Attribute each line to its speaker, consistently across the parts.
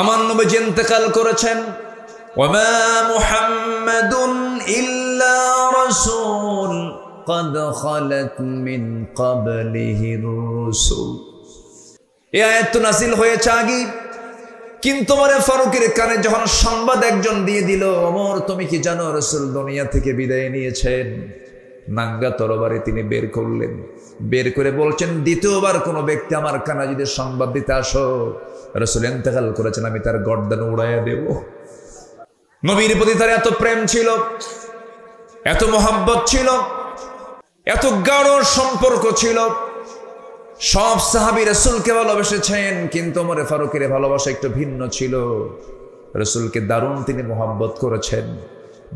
Speaker 1: আমার নবীজি ইন্তেকাল করেছেন। ওয়ামা মুহাম্মাদুন ইল্লা রাসূল قد خلت من قبله الرسل। এই আয়াত নাযিল হয়েছে আগে, কিন্তু ওমর ফারুকের কানে যখন সংবাদ একজন দিয়ে দিল, ওমর তুমি কি জানো রাসূল দুনিয়া থেকে বিদায় নিয়েছেন, নাঙ্গা তরবারি তিনি বের করলেন, বের করে বলছেন দ্বিতীয়বার কোনো ব্যক্তি আমার কানে যদি সংবাদ দিতে আসো রাসূল ইন্তেকাল করেছেন, আমি তার গর্দান উড়াইয়া দেব। নবীর প্রতি তার এত প্রেম ছিল, এত মহব্বত ছিল, এত গাঢ় সম্পর্ক ছিল। সব সাহাবী রাসূলকে ভালোবেসেছেন, কিন্তু ওমর ফারুকের ভালোবাসা একটু ভিন্ন ছিল। রাসূলকে দারুণ তিনি মহব্বত করেছেন।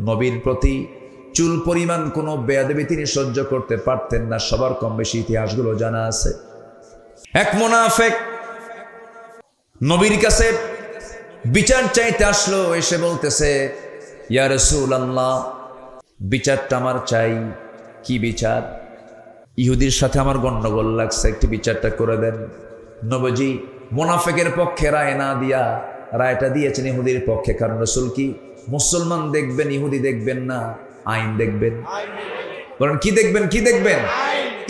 Speaker 1: নবীর প্রতি চুল পরিমাণ কোনো বেয়াদবি তিনি সহ্য করতে পারতেন না। সবার কম বেশি ইতিহাসগুলো জানা আছে। এক মুনাফিক নবীর কাছে বিচার চাইতে আসলো, এসে বলতেছে ইয়া রাসূলুল্লাহ, বিচারটা আমার চাই। কি বিচার? ইহুদির সাথে আমার গন্ডগোল লাগছে, একটি বিচারটা করে দেন। নবীজি মুনাফিকের পক্ষে রায় না দিয়া রায়টা দিয়েছেন ইহুদির পক্ষে। কারণ রাসূল কি মুসলমান দেখবেন, ইহুদি দেখবেন না, আইন দেখবেন। বলেন কি দেখবেন? কি দেখবেন?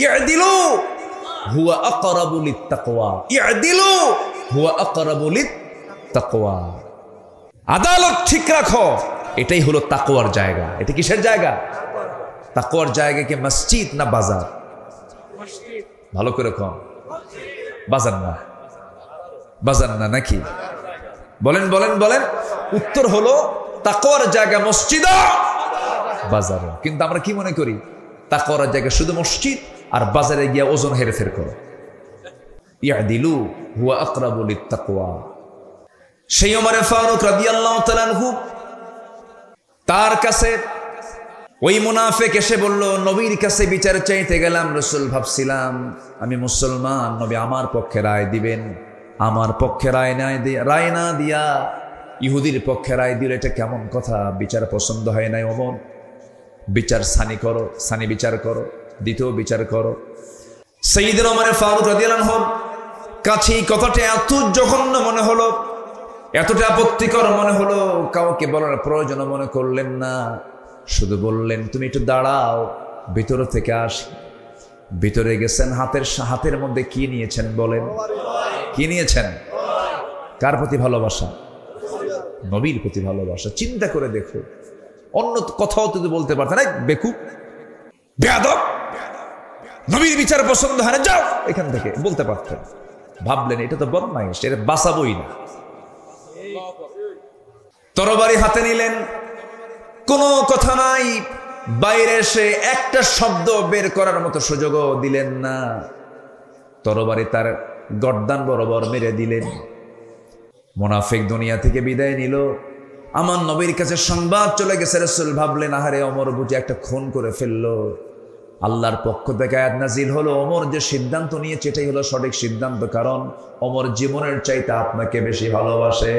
Speaker 1: ইআদিলু হুয়া আকরাবু লিত্তাকওয়া। ইআদিলু হুয়া আকরাবু লিত্তাকওয়া। আদালত ঠিক রাখো, এটাই হলো তাকওয়ার জায়গা। এটা কিসের জায়গা? তাকওয়ার জায়গা। কি মসজিদ না বাজার? ভালো করে কম। বাজার না, বাজার না নাকি? বলেন বলেন বলেন। উত্তর হলো তাকওয়ার জায়গা মসজিদ, বাজার। কিন্তু আমরা কি মনে করি? তাকওয়ার জায়গা শুধু মসজিদ, আর বাজারে গিয়ে ওজন হেরফের করো। ইয়াদিলু হুয়া আকরাবু লিত্তাকওয়া। সেই ওমর ফারুক রাদিয়াল্লাহু তাআলা আনহু, তার কাছে ওই মুনাফিক এসে বলল, নবীর কাছে বিচার চাইতে গেলাম, রাসূল ভাবছিলাম আমি মুসলমান, নবী আমার পক্ষে রায় দিবেন। আমার পক্ষে রায় না দিয়া ইহুদির পক্ষে রায় দিল, এটা কেমন কথা? বিচার পছন্দ হয় নাই ওমর। বিচার সানি করো, সানি বিচার করো, দ্বিতীয় বিচার করো। সাইয়্যিদুনা ওমর ফারুক রাদিয়াল্লাহু আনহু কাছে কথাটা এত জঘন্য মনে হলো, এতটা আপত্তিকর মনে হলো, কাউকে বলার প্রয়োজন মনে করলেন না। শুধু বললেন তুমি একটু দাঁড়াও, ভিতর থেকে আসি। ভিতরে গেছেন, হাতের মধ্যে কি নিয়েছেন বলেন? কি নিয়েছেন? কার প্রতি ভালোবাসা? নবীর প্রতি ভালোবাসা। চিন্তা করে দেখো, অন্য কথাও তো বলতে পারতেন, বেকুব, বেয়াদব, নবীর বিচার পছন্দ হয় না, যাও এখান থেকে, বলতে পারতেন। ভাবলেন এটা তো বদমাইশ, এটা বাঁচাবই না। তরবারি হাতে নিলেন, কোনো কথা নাই, বাইরে এসে একটা শব্দ বের করার মতো সুযোগও দিলেন না। তরবারি তার গর্দান বরাবর মেরে দিলেন। মুনাফিক দুনিয়া থেকে বিদায় নিল। আমার নবীর কাছে সংবাদ চলে গেছে। রাসূল ভাবলেন আহারে ওমর বুঝি একটা খুন করে ফেললো। আল্লাহর পক্ষ থেকে আয়াত নাজিল হলো, ওমর যে সিদ্ধান্ত নিয়েছে এটাই হলো সঠিক সিদ্ধান্ত, কারণ ওমর জীবনের চাইতে আপনাকে বেশি ভালোবাসে।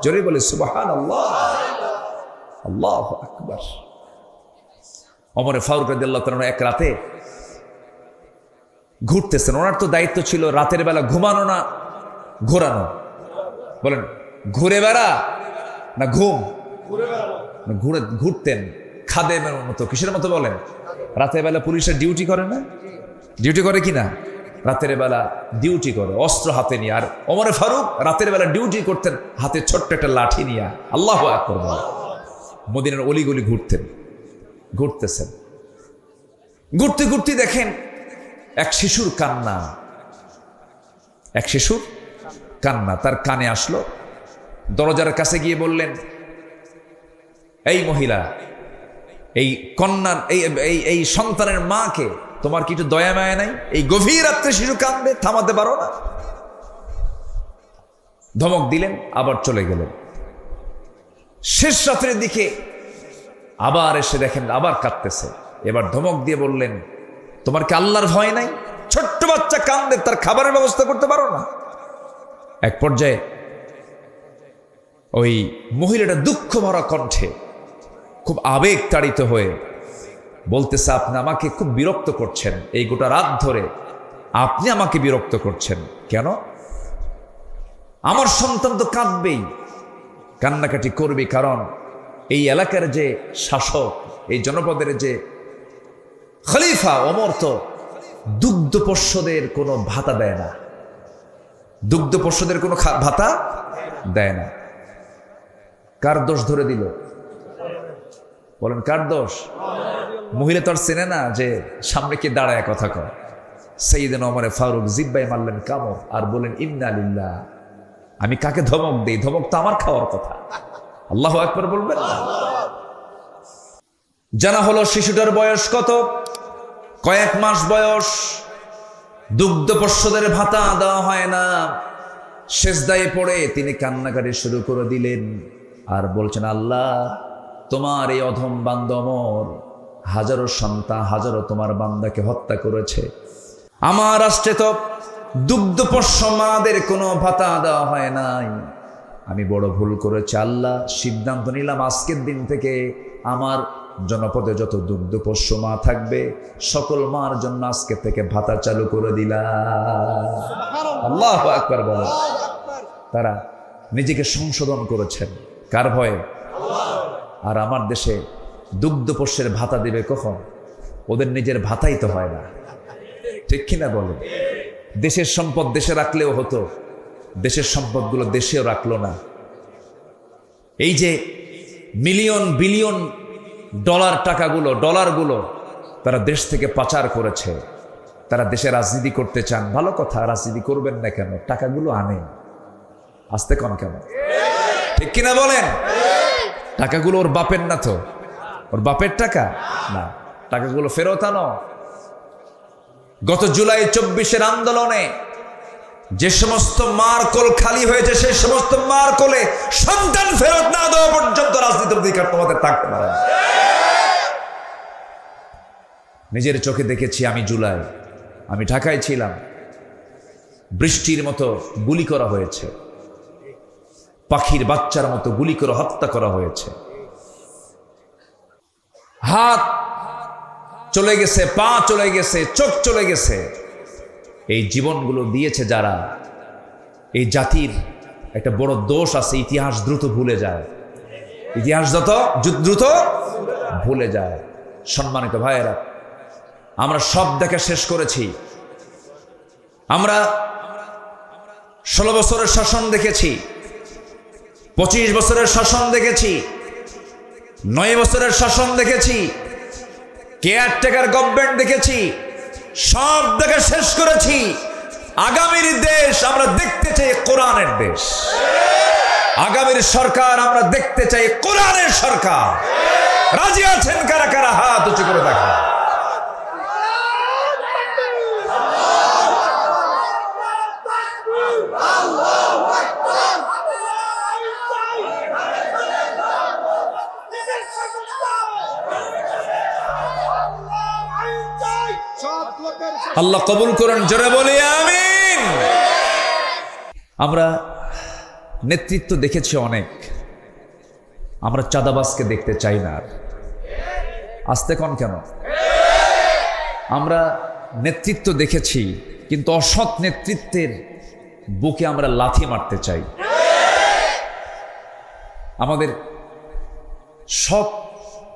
Speaker 1: জোরে বলে সুবহানাল্লাহ, আল্লাহু আকবার। ওমর ফারুক রাদিয়াল্লাহু তাআলা এক রাতে ঘুরতেছেন। ওনার তো দায়িত্ব ছিল রাতের বেলা ঘুমানো না ঘোরানো। বলেন ঘুরে বেড়া না ঘুম? ঘুরতেন খাদেমের মতো। কিসের মতো বলেন? রাতের বেলা পুলিশের ডিউটি করে না? ডিউটি করে কিনা? রাতের বেলা ডিউটি করে অস্ত্র হাতে নিয়ে। আর ওমর ফারুক রাতের বেলা ডিউটি করতেন হাতে ছোট্ট একটা লাঠি নিয়ে। আল্লাহু আকবার বলেন। মদিনার অলিগলি ঘুরতেছেন। ঘুরতে ঘুরতে দেখেন এক শিশুর কান্না। এক শিশুর কান্না তার কানে আসলো। দরজার কাছে গিয়ে বললেন, এই মহিলা, এই কন্যার এই সন্তানের মাকে তোমার কি একটু দয়া মায়া নাই? এই গভীর রাত্রে শিশু কাঁদবে, থামাতে পারো না? ধমক দিলেন, আবার চলে গেলেন। শেষ রাত্রের দিকে আবার এসে দেখেন আবার কাঁদতেছে। এবার ধমক দিয়ে বললেন, তোমার কি আল্লাহর ভয় নাই? ছোট্ট বাচ্চা কাঁদবে, তার খাবারের ব্যবস্থা করতে পারো না? এক পর্যায়ে ওই মহিলাটা দুঃখ ভরা কণ্ঠে খুব আবেগ তাড়িত হয়ে বলতেছে, আপনি আমাকে খুব বিরক্ত করছেন, এই গোটা রাত ধরে আপনি আমাকে বিরক্ত করছেন। কেন? আমার সন্তান তো কাঁদবেই, কান্নাকাটি করবে, কারণ এই এলাকার যে শাসক, এই জনপদের যে খলিফা ওমর তো দুগ্ধপোষ্যদের কোনো ভাতা দেয় না, দুগ্ধপোষ্যদের কোনো ভাতা দেয় না। কার দোষ ধরে দিল? বলেন কার দোষ? মহিলা তো আর চেনে না যে সামনে কে দাঁড়ায় কথা কয়। সাইয়েদনা ওমর ফারুক জিব্বাই মারলেন কামড় আর বলেন ইন্না লিল্লাহ। আমি কাকে ধমক দেই? ধমক তো আমার খাওয়ার কথা। আল্লাহু আকবার বলবেন না? জানা হলো শিশুটার বয়স কত? কয়েক মাস বয়স। দুগ্ধপোষ্যদের ভাতা দেওয়া হয় না। সেজদায় পড়ে তিনি কান্নাকাটি শুরু করে দিলেন আর বলছেন, আল্লাহ, তোমার এই অধম বান্দা ওমর হাজারো সন্তান, হাজারো তোমার বান্দাকে হত্যা করেছে। আমার রাষ্ট্রে তো দুগ্ধপোষ্য মাদের কোনো ভাতা দেওয়া হয় নাই। আমি বড় ভুল করেছি আল্লাহ। সিদ্ধান্ত নিলাম আজকের দিন থেকে আমার জনপদে যত দুগ্ধপোষ্য মা থাকবে সকল মার জন্য আজকে থেকে ভাতা চালু করে দিলাম। আল্লাহু আকবার বলেন। তারা নিজেকে সংশোধন করেছেন কার ভয়ে? আর আমার দেশে দুগ্ধপোষ্যের ভাতা দিবে কখন? ওদের নিজের ভাতাই তো হয় না, ঠিক কিনা বলেন? দেশের সম্পদ দেশে রাখলেও হতো, দেশের সম্পদগুলো দেশেও রাখলো না। এই যে মিলিয়ন বিলিয়ন ডলারগুলো তারা দেশ থেকে পাচার করেছে। তারা দেশে রাজনীতি করতে চান, ভালো কথা, রাজনীতি করবেন না কেন? টাকাগুলো আনেন, আসতে কন কেন? ঠিক কিনা বলেন? টাকাগুলো ওর বাপের না তো? ওর বাপের টাকা না, টাকাগুলো ফেরত আনো। গত জুলাই 24-এর আন্দোলনে যে সমস্ত মার কোল খালি হয়েছে, সেই সমস্ত মার কোলে সন্তান ফেরত না দেওয়া পর্যন্ত রাজনীতির অধিকার তোমাদের থাকতে পারে না। নিজের চোখে দেখেছি আমি। জুলাই আমি ঢাকায় ছিলাম, বৃষ্টির মতো গুলি করা হয়েছে, পাখির বাচ্চার মতো গুলি করে হত্যা করা হয়েছে। হাত চলে গেছে, পা চলে গেছে, চোখ চলে গেছে। এই জীবনগুলো দিয়েছে যারা, এই জাতির একটা বড় দোষ আছে, ইতিহাস দ্রুত ভুলে যায়। ইতিহাস দ্রুত ভুলে যায়। সম্মানিত ভাইয়েরা, আমরা সব দেখা শেষ করেছি। আমরা 16 বছরের শাসন দেখেছি, 25 বছরের শাসন দেখেছি, 9 বছরের শাসন দেখেছি, কেয়ারটেকার গভর্নমেন্ট দেখেছি, সব দেখা শেষ করেছি। আগামীর দেশ আমরা দেখতে চাই কোরআনের দেশ। আগামীর সরকার আমরা দেখতে চাই কোরআনের সরকার। রাজি আছেন কারা কারা? হাত উঁচু করে দেখা। আল্লাহ কবুল করুন, জোরে বলি আমিন। আমরা নেতৃত্ব দেখেছি অনেক, আমরা চাঁদাবাজকে দেখতে চাই না। আসতে কন কেন? আমরা নেতৃত্ব দেখেছি, কিন্তু অসৎ নেতৃত্বের বুকে আমরা লাথি মারতে চাই। আমাদের সৎ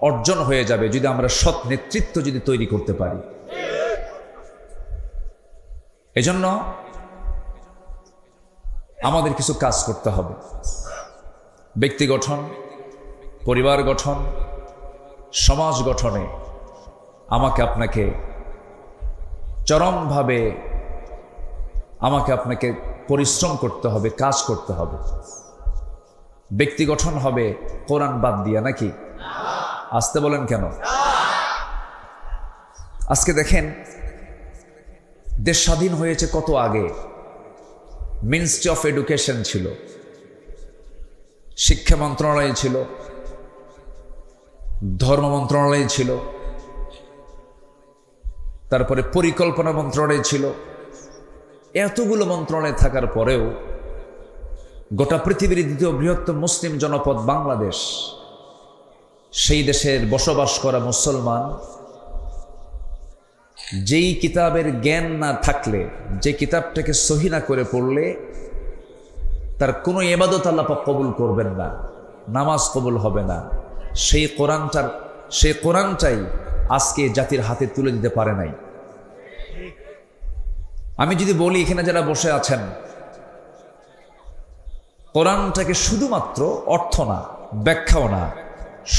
Speaker 1: অর্জন হয়ে যাবে যদি আমরা সৎ নেতৃত্ব যদি তৈরি করতে পারি। এজন্য আমাদের কিছু কাজ করতে হবে। ব্যক্তি গঠন, পরিবার গঠন, সমাজ গঠনে আমাকে আপনাকে চরমভাবে আপনাকে পরিশ্রম করতে হবে, কাজ করতে হবে। ব্যক্তি গঠন হবে কোরআন বাদ দিয়া নাকি? আসতে বলেন কেন? আজকে দেখেন, দেশ স্বাধীন হয়েছে কত আগে। মিনিস্ট্রি অফ এডুকেশন ছিল, শিক্ষা মন্ত্রণালয় ছিল, ধর্ম মন্ত্রণালয় ছিল, তারপরে পরিকল্পনা মন্ত্রণালয় ছিল। এতগুলো মন্ত্রণালয় থাকার পরেও গোটা পৃথিবীর দ্বিতীয় বৃহত্তম মুসলিম জনপদ বাংলাদেশ, সেই দেশের বসবাস করা মুসলমান যেই কিতাবের জ্ঞান না থাকলে, যে কিতাবটাকে সহি না করে পড়লে তার কোনো ইবাদত আল্লাহ পাক কবুল করবেন না, নামাজ কবুল হবে না। সেই কোরআনটাই আজকে জাতির হাতে তুলে দিতে পারে নাই। আমি যদি বলি এখানে যারা বসে আছেন, কোরআনটাকে শুধুমাত্র অর্থ না, ব্যাখ্যাও না,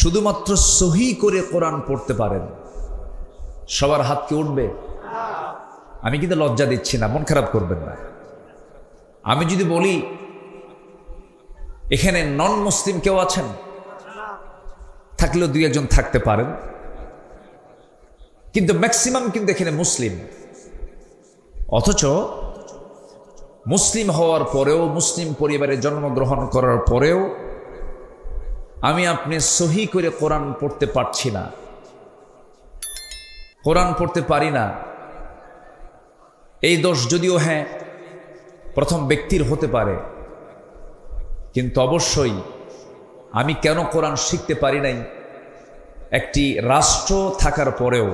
Speaker 1: শুধুমাত্র সহি করে কোরআন পড়তে পারেন, সবার হাত কি উঠবে? আমি কিন্তু লজ্জা দিচ্ছি না, মন খারাপ করবেন না। আমি যদি বলি এখানে নন মুসলিম কেউ আছেন, থাকলেও দুই একজন থাকতে পারেন, কিন্তু ম্যাক্সিমাম কিন্তু এখানে মুসলিম। অথচ মুসলিম হওয়ার পরেও, মুসলিম পরিবারে জন্মগ্রহণ করার পরেও আমি আপনি সহি করে কোরআন পড়তে পারছি না, কোরআন পড়তে পারি না। এই দোষ যদিও হ্যাঁ প্রথম ব্যক্তির হতে পারে, কিন্তু অবশ্যই আমি কেন কোরআন শিখতে পারি নাই? একটি রাষ্ট্র থাকার পরেও,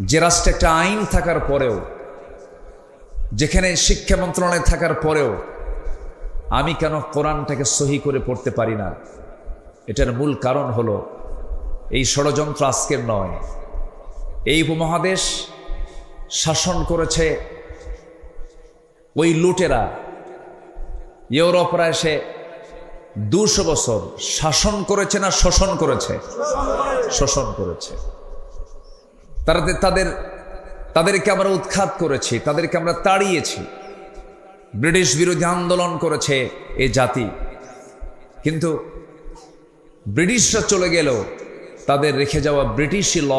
Speaker 1: যে রাষ্ট্রে একটা আইন থাকার পরেও, যেখানে শিক্ষা মন্ত্রণালয় থাকার পরেও আমি কেন কোরআনটাকে সহি করে পড়তে পারি না? এটার মূল কারণ হলো এই ষড়যন্ত্র আজকের নয়। এই উপমহাদেশ শাসন করেছে ওই লুটেরা, ইউরোপরা এসে 200 বছর শাসন করেছে না শোষণ করেছে? শোষণ করেছে। তাদেরকে আমরা উৎখাত করেছি, তাদেরকে আমরা তাড়িয়েছি। ব্রিটিশ বিরোধী আন্দোলন করেছে এই জাতি, কিন্তু ব্রিটিশরা চলে গেল, তাদের রেখে যাওয়া ব্রিটিশি ল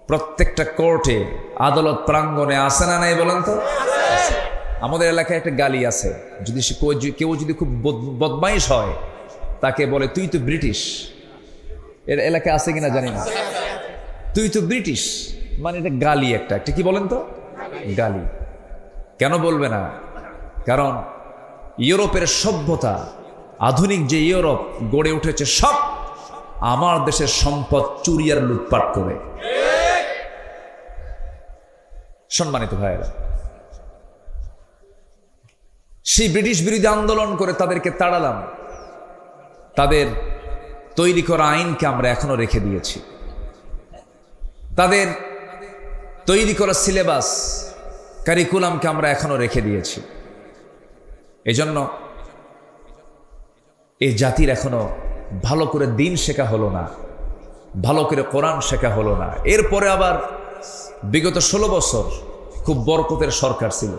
Speaker 1: প্রত্যেকটা কোর্টে, আদালত প্রাঙ্গণে আছে না নাই বলেন তো? আমাদের এলাকায় একটা গালি আছে, যদি কেউ যদি খুব বদমাইশ হয় তাকে বলে তুই তো ব্রিটিশ। এর এলাকায় আছে কিনা জানি না, তুই তো ব্রিটিশ মানে এটা গালি, একটা কি বলেন তো? গালি। কেন বলবে না? কারণ ইউরোপের সভ্যতা, আধুনিক যে ইউরোপ গড়ে উঠেছে, সব আমার দেশের সম্পদ চুরি আর লুটপাট করে। সম্মানিত ভাইয়েরা, সেই ব্রিটিশ বিরোধী আন্দোলন করে তাদেরকে তাড়ালাম, তাদের তৈরি করা আইনকে আমরা এখনো রেখে দিয়েছি, তাদের তৈরি করা সিলেবাস, কারিকুলামকে আমরা এখনো রেখে দিয়েছি। এজন্য এই জাতির এখনো ভালো করে দিন শেখা হলো না, ভালো করে কোরআন শেখা হলো না। এরপরে আবার বিগত 16 বছর খুব বরকতের সরকার ছিল,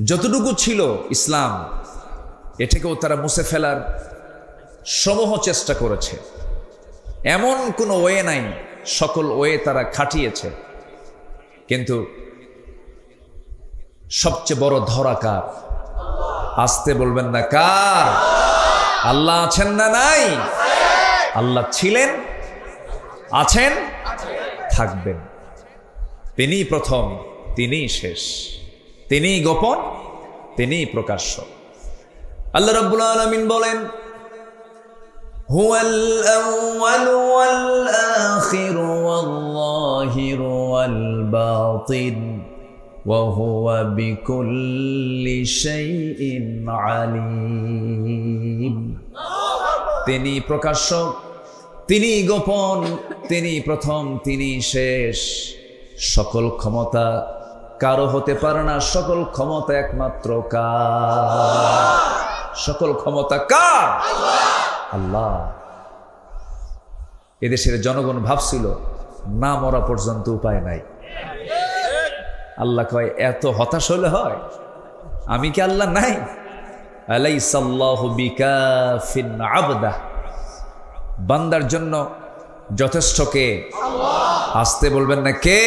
Speaker 1: যতটুকু ছিল ইসলাম এটাকেও তারা মুছে ফেলার সমূহ চেষ্টা করেছে। এমন কোনো ওয়ে নাই, সকল ওয়ে তারা খাটিয়েছে, কিন্তু সবচেয়ে বড় ধরা কার? আসতে বলবেন না কার? আল্লাহ আছেন না নাই? আল্লাহ ছিলেন, আছেন, থাকবেন। তিনি প্রথম, তিনি শেষ, তিনি গোপন, তিনি প্রকাশ্য। আল্লাহ রাব্বুল আলামিন বলেন, হুয়াল আউয়াল ওয়াল আখির ওয়াল যাহির ওয়াল বাতিন ওয়া হুয়া বিকুল্লি শাইইন আলিম। তিনি প্রকাশ্য, তিনি গোপন, তিনি প্রথম, তিনি শেষ। সকল ক্ষমতা কারো হতে পারে না, সকল ক্ষমতা একমাত্র কার? সকল ক্ষমতা কার? আল্লাহ। এদেশের জনগণ ভাবছিল না মরা পর্যন্ত উপায় নাই। আল্লাহ কয় এত হতাশ হলে হয়? আমি কি আল্লাহ নাই? আলাইসাল্লাহু বিকাফিন আবদা। বান্দার জন্য যথেষ্ট কে? আসতে বলবেন না কে?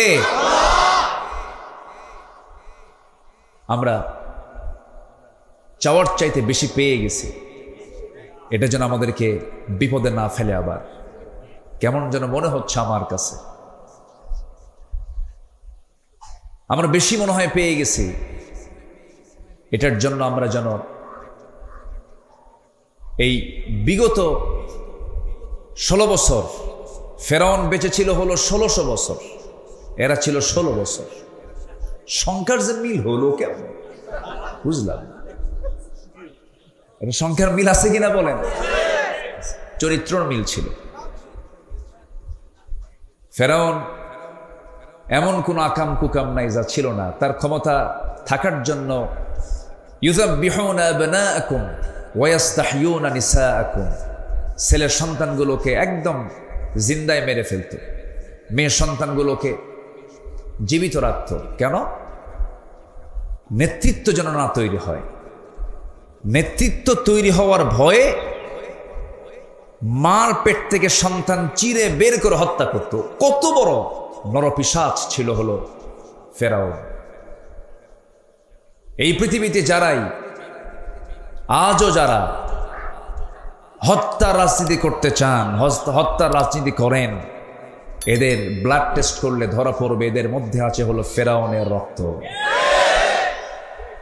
Speaker 1: আমরা চাওয়ার চাইতে বেশি পেয়ে গেছি, এটা যেন আমাদেরকে বিপদে না ফেলে। আবার কেমন যেন মনে হচ্ছে আমার কাছে, আমরা বেশি মনে হয় পেয়ে গেছি। এটার জন্য আমরা যেন এই বিগত 16 বছর, ফেরাউন বেঁচে ছিল হলো 1600 বছর, এরা ছিল 16 বছর। সংখ্যার যে মিল হলো কেমন বুঝলাম, সংখ্যার মিল আছে কিনা বলেন? চরিত্রর মিল ছিল। ফেরাউন এমন কোন আকাম কুকাম নাই যা ছিল না, তার ক্ষমতা থাকার জন্য ইউযাব্বিহুনা আবনাআকুম ওয়া ইস্তাহয়ুনা নিসাআকুম, ছেলের সন্তানগুলোকে একদম জিন্দায় মেরে ফেলত, মেয়ের সন্তানগুলোকে জীবিত রাখত। কেন? নেতৃত্ব যেন না তৈরি হয়। নেতৃত্ব তৈরি হওয়ার ভয়ে মার পেট থেকে সন্তান চিরে বের করে হত্যা করত। কত বড় নরপিশাচ ছিল হলো ফেরাউন। এই পৃথিবীতে যারাই আজও যারা হত্যার রাজনীতি করতে চান, হত্যার রাজনীতি করেন, এদের ব্লাড টেস্ট করলে ধরা পড়বে এদের মধ্যে আছে হলো ফেরাউনের রক্ত।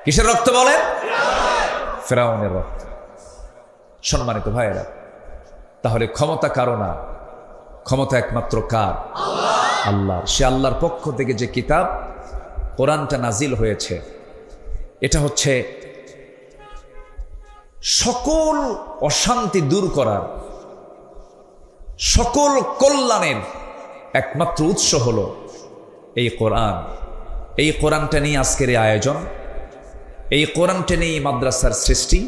Speaker 1: কিসের রক্ত বলেন? ফেরাউনের রক্ত। সম্মানিত ভাইয়েরা, তাহলে ক্ষমতা কারো না, ক্ষমতা একমাত্র কার? আল্লাহর। সে আল্লাহর পক্ষ থেকে যে কিতাব কোরআনটা নাজিল হয়েছে, এটা হচ্ছে সকল অশান্তি দূর করার, সকল কল্যাণের একমাত্র উৎস হলো এই কোরআন। এই কোরআনটা নিয়ে আজকের এই আয়োজন, এই কোরআনটা নিয়ে মাদ্রাসার সৃষ্টি,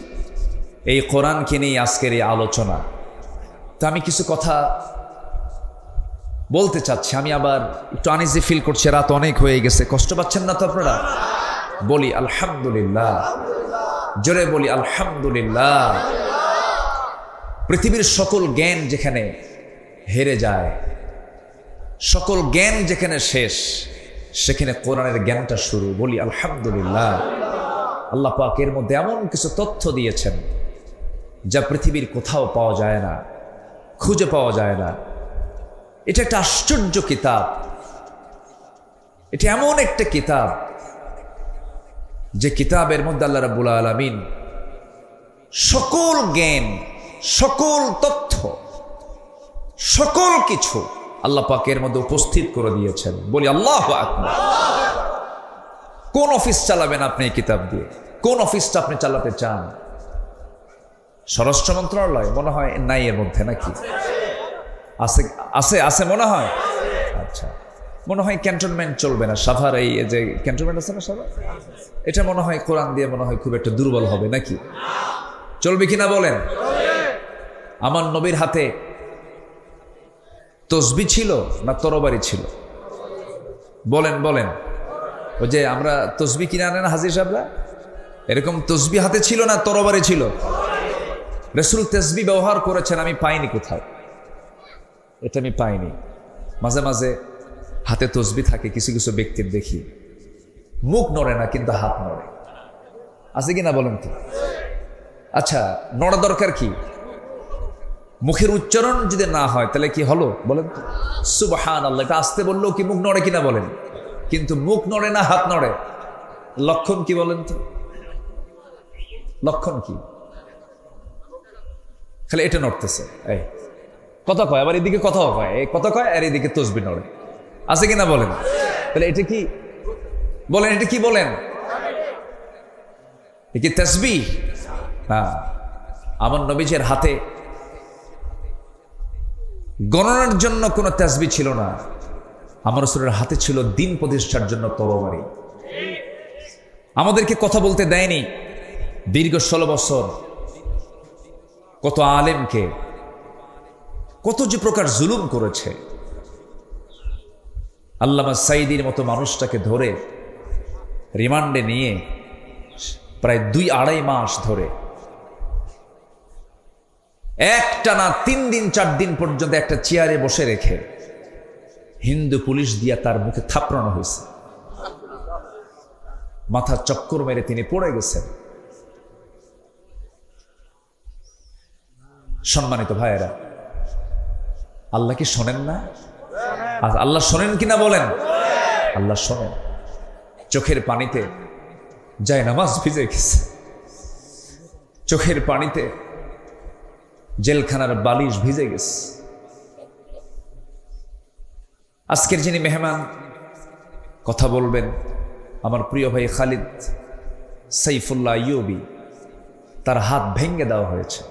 Speaker 1: এই কোরআনকে নিয়ে আজকের এই আলোচনা। তো আমি কিছু কথা বলতে চাচ্ছি। আমি আবার একটু আনইজি ফিল করছি, রাত অনেক হয়ে গেছে। কষ্ট পাচ্ছেন না তো আপনারা? বলি আলহামদুলিল্লাহ, জোরে বলি আলহামদুলিল্লাহ। পৃথিবীর সকল জ্ঞান যেখানে হেরে যায়, সকল জ্ঞান যেখানে শেষ, সেখানে কোরআনের জ্ঞানটা শুরু। বলি আলহামদুলিল্লাহ। আল্লাহ পাক এর মধ্যে এমন কিছু তথ্য দিয়েছেন যা পৃথিবীর কোথাও পাওয়া যায় না, খুঁজে পাওয়া যায় না। এটা একটা আশ্চর্য কিতাব। এটা এমন একটা কিতাব যে কিতাবের মধ্যে আল্লাহ রাব্বুল আলামিন সকল জ্ঞান, সকল তথ্য, সকল কিছু আল্লাহ পাকের মধ্যে উপস্থিত করে দিয়েছেন। বলি আল্লাহু আকবার। কোন অফিস চালাবেন আপনি এই কিতাব দিয়ে? কোন অফিসটা আপনি চালাতে চান? স্বরাষ্ট্র মন্ত্রণালয় মনে হয় নাই এর মধ্যে, নাকি আছে? আছে আছে মনে হয়। আচ্ছা, মনে হয় ক্যান্টনমেন্ট চলবে না। সাভার এই যে ক্যান্টনমেন্ট আছে না সাভার, এটা মনে হয় কোরআন দিয়ে মনে হয় খুব একটা দুর্বল হবে, নাকি? চলবে কিনা বলেন? আমার নবীর হাতে তসবি ছিল না তরবারি ছিল? বলেন বলেন। ওই যে আমরা তসবি কিনে আনেন হাজির সাহেবরা, এরকম তসবি হাতে ছিল না তরবারি ছিল? রাসূল তসবি ব্যবহার করেছেন, আমি পাইনি কোথাও, এটা আমি পাইনি। মাঝে মাঝে হাতে তসবি থাকে কিছু কিছু ব্যক্তির, দেখি মুখ নড়ে না কিন্তু হাত নড়ে, আছে কিনা বলেন তো? আচ্ছা, নড়া দরকার কি? মুখের উচ্চারণ যদি না হয় তাহলে কি হলো বলেন তো? সুবহানাল্লাহ, এটা আসতে বললেও কি মুখ নড়ে কিনা বলেন? কিন্তু মুখ নড়ে না হাত নড়ে, লক্ষণ কি বলেন তো? লক্ষণ কি? খালি এটা নড়তেছে, এই কথা কয়, আবার এদিকে কথাও কয়, এই কথা কয় আর এদিকে তসবি নড়ে, আছে কিনা বলেন? তাহলে এটা কি বলেন? এটা কি বলেন? এ কি তাসবিহ? হ্যাঁ। আমার নবীজির হাতে গণনার জন্য কোনো তাসবিহ ছিল না, আমার রাসূলের হাতে ছিল দ্বীন প্রতিষ্ঠার জন্য তরবারি। আমাদেরকে কথা বলতে দেয়নি দীর্ঘ 16 বছর। কত আলেমকে কত যে প্রকার জুলুম করেছে। আল্লামা সাইদির মতো মানুষটাকে ধরে রিমান্ডে নিয়ে প্রায় 2-2.5 মাস ধরে একটানা 3 দিন 4 দিন পর্যন্ত একটা চেয়ারে বসে রেখে হিন্দু পুলিশ দিয়া তার মুখে থাপড়ানো হয়েছে। মাথা চক্কর মেরে তিনি পড়ে গেছেন। সম্মানিত ভাইয়েরা, আল্লাহ কি শোনেন না? আল্লাহ শোনেন কিনা বলেন? আল্লাহ শোনেন। চোখের পানিতে যায় নামাজ ভিজে গেছে, চোখের পানিতে জেলখানার বালিশ ভিজে গেছে। আজকের যিনি মেহমান কথা বলবেন, আমার প্রিয় ভাই খালিদ সাইফুল্লাহ আইয়ুবী, তার হাত ভেঙে দেওয়া হয়েছে।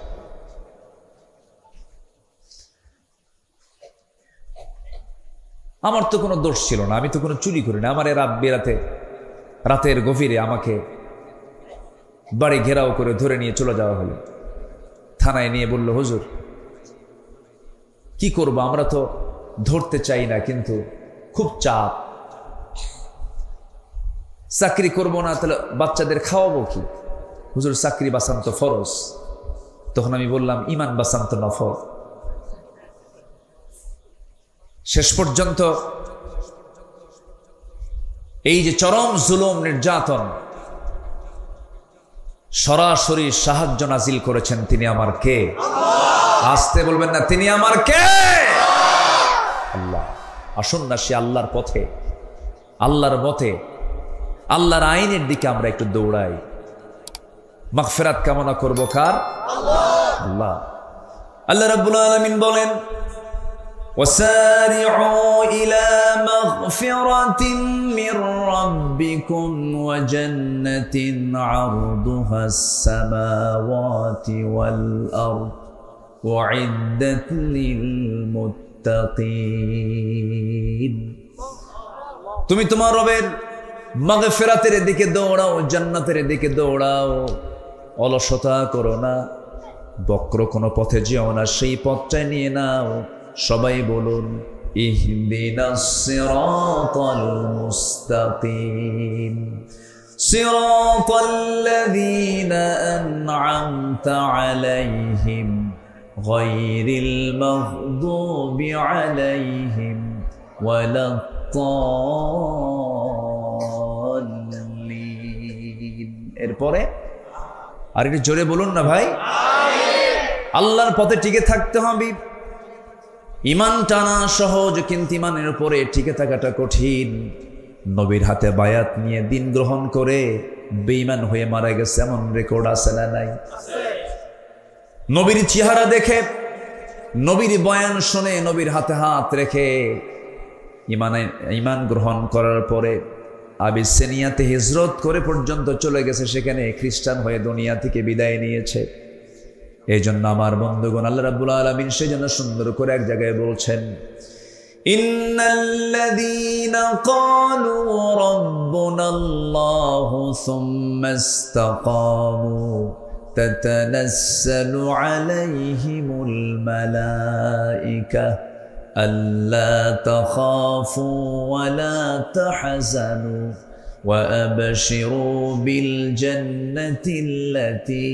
Speaker 1: আমার তো কোনো দোষ ছিল না, আমি তো কোনো চুরি করি না। আমার রাতের গভীরে আমাকে বাড়ি ঘেরাও করে ধরে নিয়ে চলে যাওয়া হলো। থানায় নিয়ে বলল, হুজুর কি করব, আমরা তো ধরতে চাই না, কিন্তু খুব চাপ, চাকরি করব না, তাহলে বাচ্চাদের খাওয়াবো কি? হুজুর চাকরি বাঁচান তো ফরজ। তখন আমি বললাম, ইমান বাঁচান তো নফল। শেষ পর্যন্ত এই যে চরম জুলুম নির্যাতন, সরাসরি সাহায্য নাজিল করেছেন তিনি আমার কে? আসতে বলবেন না, তিনি আমার কে? আল্লাহ। আসুন না সে আল্লাহর পথে, আল্লাহর মতে, আল্লাহর আইনের দিকে আমরা একটু দৌড়াই। মাগফিরাত কামনা করব কার? আল্লাহ। আল্লাহ রাব্বুল আলামিন বলেন, وسارعوا إلى مغفرة من ربكم وجنة عرضها السماوات والأرض أعدت للمتقين। তুমি তোমার রবের মাগফিরাতের দিকে দৌড়াও, জান্নাতের দিকে দৌড়াও, অলসতা করো না, বক্র কোনো পথে যেও না, সেই পথটাই নিয়ে নাও। সবাই বলুন, ইহদিনাস সিরাতাল মুস্তাকিম সিরাতাল্লাযীনা আন'আমতা আলাইহিম গায়রিল মাগদুবি আলাইহিম ওয়ালাদ-দাল্লিন। এরপরে আর একটু জোরে বলুন না ভাই। আল্লাহর পথে টিকে থাকতে হবে। ইমান টানা সহজ, কিন্তু ইমানের উপরে টিকে থাকাটা কঠিন। নবীর হাতে বায়াত নিয়ে দিন গ্রহণ করে বেঈমান হয়ে মারা গেছে এমন রেকর্ড আছে না নাই? নবীর চেহারা দেখে, নবীর বয়ান শুনে, নবীর হাতে হাত রেখে ইমান গ্রহণ করার পরে আবিসিনিয়াতে হিজরত করে পর্যন্ত চলে গেছে, সেখানে খ্রিস্টান হয়ে দুনিয়া থেকে বিদায় নিয়েছে। এই জন্য আমার বন্ধুগণ, আল্লাহ রাব্বুল আলামিন সেজন্য সুন্দর করে এক জায়গায় বলছেন, ইন্নাল্লাযীনা ক্বালু রাব্বুনাল্লাহু সুম্মা ইসতাকামু তাতানাসসালু আলাইহিমুল মালায়েকা আল্লা তাখাফু ওয়া লা তাহজানু ওয়া আবশিরু বিল জান্নাতিল্লাতী